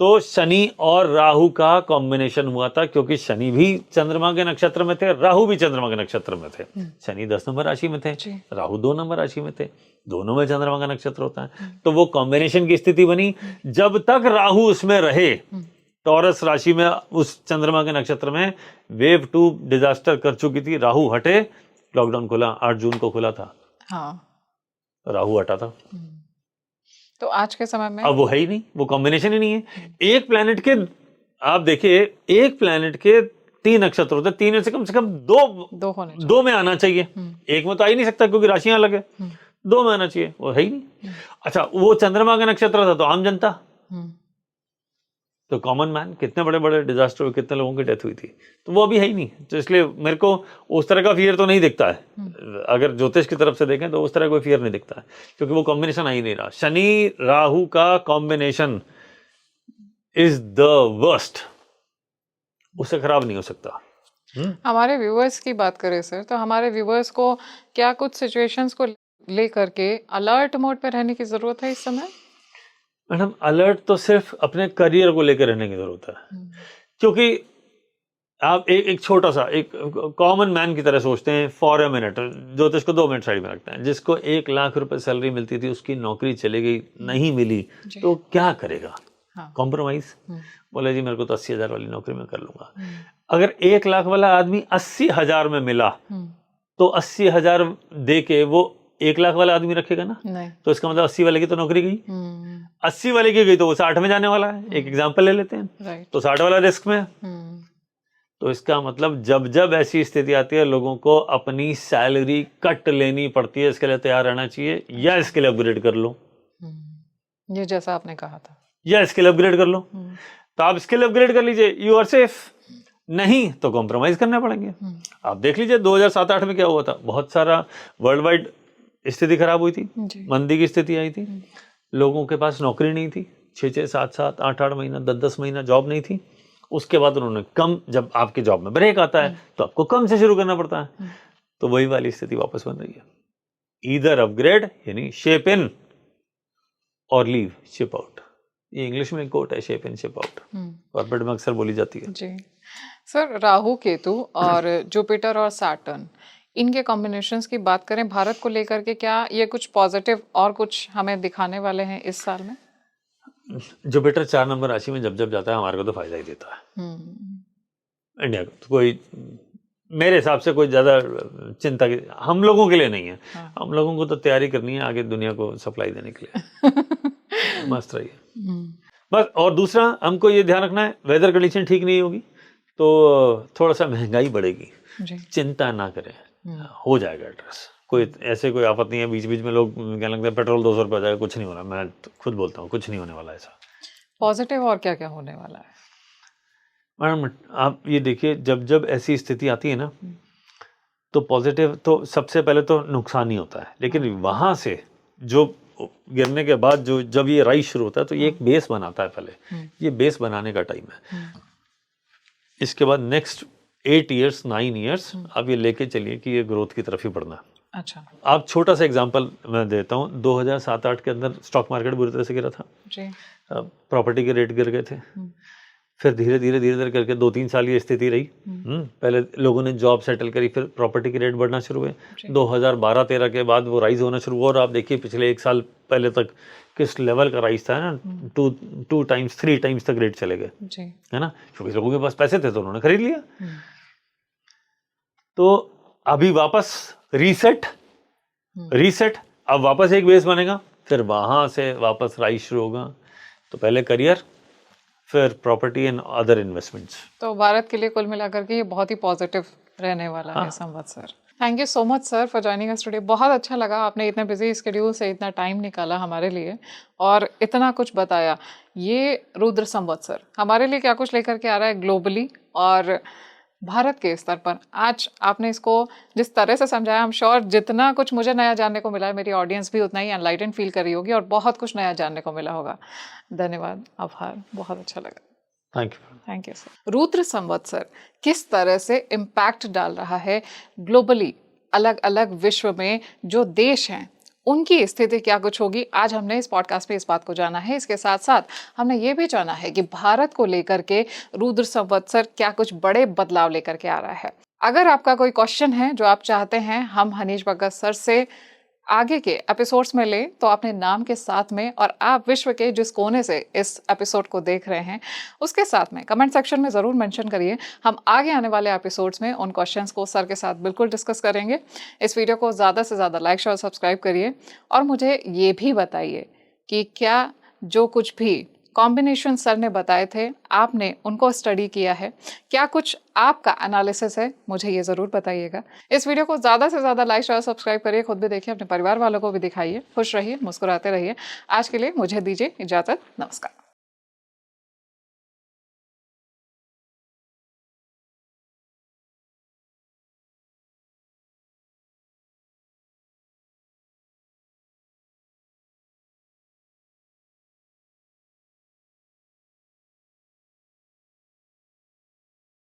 तो शनि और राहु का कॉम्बिनेशन हुआ था, क्योंकि शनि भी चंद्रमा के नक्षत्र में थे, राहु भी चंद्रमा के नक्षत्र में थे। शनि 10 नंबर राशि में थे, राहु 2 नंबर राशि में थे, दोनों में चंद्रमा का नक्षत्र होता है। तो वो कॉम्बिनेशन की स्थिति बनी। जब तक राहु उसमें रहे, टॉरस राशि में, उस चंद्रमा के नक्षत्र में, वेव 2 डिजास्टर कर चुकी थी। राहु हटे, लॉकडाउन खुला, 8 जून को खुला था। हाँ, राहु हटा था। तो आज के समय में अब वो है ही नहीं, वो कॉम्बिनेशन ही नहीं है। एक प्लैनेट के, आप देखिए, एक प्लैनेट के 3 नक्षत्र होते हैं, 3 में से कम दो दो होने चाहिए। 2 में आना चाहिए, एक में तो आ ही नहीं सकता क्योंकि राशियां अलग है, 2 में आना चाहिए, वो है ही नहीं। अच्छा, वो चंद्रमा का नक्षत्र था तो आम जनता, तो कॉमन मैन, कितने बड़े बड़े डिजास्टर हुए, कितने लोगों की डेथ हुई थी, तो वो अभी है ही नहीं। तो इसलिए मेरे को उस तरह का फियर तो नहीं दिखता है। अगर ज्योतिष की तरफ से देखें तो उस तरह कोई फियर नहीं दिखता है, क्योंकि वो कॉम्बिनेशन आ ही नहीं रहा। शनि राहु का कॉम्बिनेशन इज द वर्स्ट, उससे खराब नहीं हो सकता। हमारे व्यूअर्स की बात करें सर, तो हमारे व्यूअर्स को क्या कुछ सिचुएशंस को लेकर के अलर्ट मोड पे रहने की जरूरत है इस समय? मैडम, अलर्ट तो सिर्फ अपने करियर को लेकर रहने की जरूरत है, क्योंकि आप एक छोटा सा एक कॉमन मैन की तरह सोचते हैं फॉर अ मिनट, ज्योतिष को 2 मिनट साइड में रखते हैं। जिसको 1 लाख रुपए सैलरी मिलती थी, उसकी नौकरी चली गई, नहीं मिली, तो क्या करेगा? कॉम्प्रोमाइज, बोले जी मेरे को तो 80,000 वाली नौकरी में कर लूंगा। अगर 1 लाख वाला आदमी 80,000 में मिला, तो 80,000 दे के वो 1 लाख वाला आदमी रखेगा ना? नहीं। तो इसका मतलब 80 वाले की तो नौकरी गई, 80 वाले की गई तो वो 60 में जाने वाला है। एक एग्जाम्पल ले लेते हैं, तो 60 वाला रिस्क में है। तो इसका मतलब जब जब ऐसी स्थिति आती है, लोगों को अपनी सैलरी कट लेनी पड़ती है। इसके लिए तैयार रहना चाहिए, या इसके लिए अपग्रेड कर लो, ये जैसा आपने कहा था, या स्किल अपग्रेड कर लो। तो आप स्किल अपग्रेड कर लीजिए, यू आर सेफ। नहीं तो कॉम्प्रोमाइज करने पड़ेंगे। आप देख लीजिए 2007-8 में क्या हुआ था, बहुत सारा वर्ल्ड वाइड स्थिति खराब हुई थी, मंदी की स्थिति आई थी, लोगों के पास नौकरी नहीं थी, 6-6, 7-7, 8-8 महीना, 10-10 महीना जॉब नहीं थी। उसके बाद उन्होंने कम, जब आपके जॉब में ब्रेक आता है तो आपको कम से शुरू करना पड़ता है। तो वही वाली स्थिति वापस बन रही है। ईदर अपग्रेड यानी शेप इन और लीव शिप आउट। ये इंग्लिश में कोट है, shape in ship out, corporate में अक्सर बोली जाती है। जी सर, राहु केतु और जुपिटर और सैटर्न, इनके कॉम्बिनेशंस की बात करें भारत को लेकर के, क्या ये कुछ पॉजिटिव और कुछ हमें दिखाने वाले हैं इस साल में? जुपिटर 4 नंबर राशि में जब जब जाता है, हमारे को तो फायदा ही देता है। इंडिया को तो कोई, मेरे हिसाब से कोई ज्यादा चिंता की हम लोगों के लिए नहीं है। हम लोगों को तो तैयारी करनी है आगे दुनिया को सप्लाई देने के लिए। मस्त रहिए बस। और दूसरा, हमको ये ध्यान रखना है, वेदर कंडीशन ठीक नहीं होगी तो थोड़ा सा महंगाई बढ़ेगी। चिंता ना करें, हो जाएगा एड्रेस। कोई ऐसे कोई आफत नहीं है। बीच बीच में लोग कहने लगते हैं पेट्रोल 200 रुपये हो जाएगा, कुछ नहीं हो रहा। मैं तो खुद बोलता हूँ कुछ नहीं होने वाला ऐसा। पॉजिटिव और क्या क्या होने वाला है मैडम? आप ये देखिए, जब जब ऐसी स्थिति आती है ना, तो पॉजिटिव तो सबसे पहले तो नुकसान ही होता है, लेकिन वहां से जो गिरने के बाद जो जब ये राइज शुरू होता है, तो ये एक बेस बनाता है। पहले ये बेस बनाने का टाइम है। इसके बाद नेक्स्ट 8 ईयर्स 9 ईयर्स आप ये लेके चलिए कि ये ग्रोथ की तरफ ही बढ़ना है। अच्छा, आप छोटा सा एग्जांपल मैं देता हूँ। 2007-8 के अंदर स्टॉक मार्केट बुरी तरह से गिरा था जी। प्रॉपर्टी के रेट गिर गए थे। फिर धीरे धीरे करके 2-3 साल ये स्थिति रही। पहले लोगों ने जॉब सेटल करी, फिर प्रॉपर्टी के रेट बढ़ना शुरू हुए। 2012-13 के बाद वो राइज होना शुरू हुआ। और आप देखिए पिछले 1 साल पहले तक किस लेवल का राइज था ना, 2 टाइम्स 3 टाइम्स तक रेट चले गए, है ना, क्योंकि लोगों के पास पैसे थे तो उन्होंने खरीद लिया। तो अभी वापस रीसेट, अब वापस एक बेस बनेगा, फिर वहां से वापस राइज शुरू होगा। तो पहले करियर, फिर प्रॉपर्टी एंड अदर इन्वेस्टमेंट्स। तो भारत के लिए कुल मिलाकर के ये बहुत ही पॉजिटिव रहने वाला है संवत्सर। Thank you so much sir for joining us today. बहुत अच्छा लगा, आपने इतने बिजी स्केड्यूल से इतना टाइम निकाला हमारे लिए और इतना कुछ बताया। ये रुद्र संवत्सर हमारे लिए क्या कुछ लेकर के आ रहा है ग्लोबली और भारत के स्तर पर, आज आपने इसको जिस तरह से समझाया, आई एम श्योर जितना कुछ मुझे नया जानने को मिला है, मेरी ऑडियंस भी उतना ही एनलाइटेंड फील कर रही होगी और बहुत कुछ नया जानने को मिला होगा। धन्यवाद, आभार, बहुत अच्छा लगा। Thank you sir. रुद्र संवत्सर किस तरह से इम्पैक्ट डाल रहा है ग्लोबली, अलग अलग विश्व में जो देश हैं उनकी स्थिति क्या कुछ होगी, आज हमने इस पॉडकास्ट पे इस बात को जाना है। इसके साथ साथ हमने ये भी जाना है कि भारत को लेकर के रुद्र संवत्सर क्या कुछ बड़े बदलाव लेकर के आ रहा है। अगर आपका कोई क्वेश्चन है जो आप चाहते हैं हम हनीश भगत सर से आगे के एपिसोड्स में लें, तो अपने नाम के साथ में और आप विश्व के जिस कोने से इस एपिसोड को देख रहे हैं उसके साथ में कमेंट सेक्शन में ज़रूर मेंशन करिए। हम आगे आने वाले एपिसोड्स में उन क्वेश्चंस को सर के साथ बिल्कुल डिस्कस करेंगे। इस वीडियो को ज़्यादा से ज़्यादा लाइक शेयर सब्सक्राइब करिए और मुझे ये भी बताइए कि क्या जो कुछ भी कॉम्बिनेशन सर ने बताए थे, आपने उनको स्टडी किया है, क्या कुछ आपका एनालिसिस है, मुझे ये ज़रूर बताइएगा। इस वीडियो को ज़्यादा से ज़्यादा लाइक शेयर सब्सक्राइब करिए, खुद भी देखिए, अपने परिवार वालों को भी दिखाइए। खुश रहिए, मुस्कुराते रहिए। आज के लिए मुझे दीजिए इजाज़त। नमस्कार।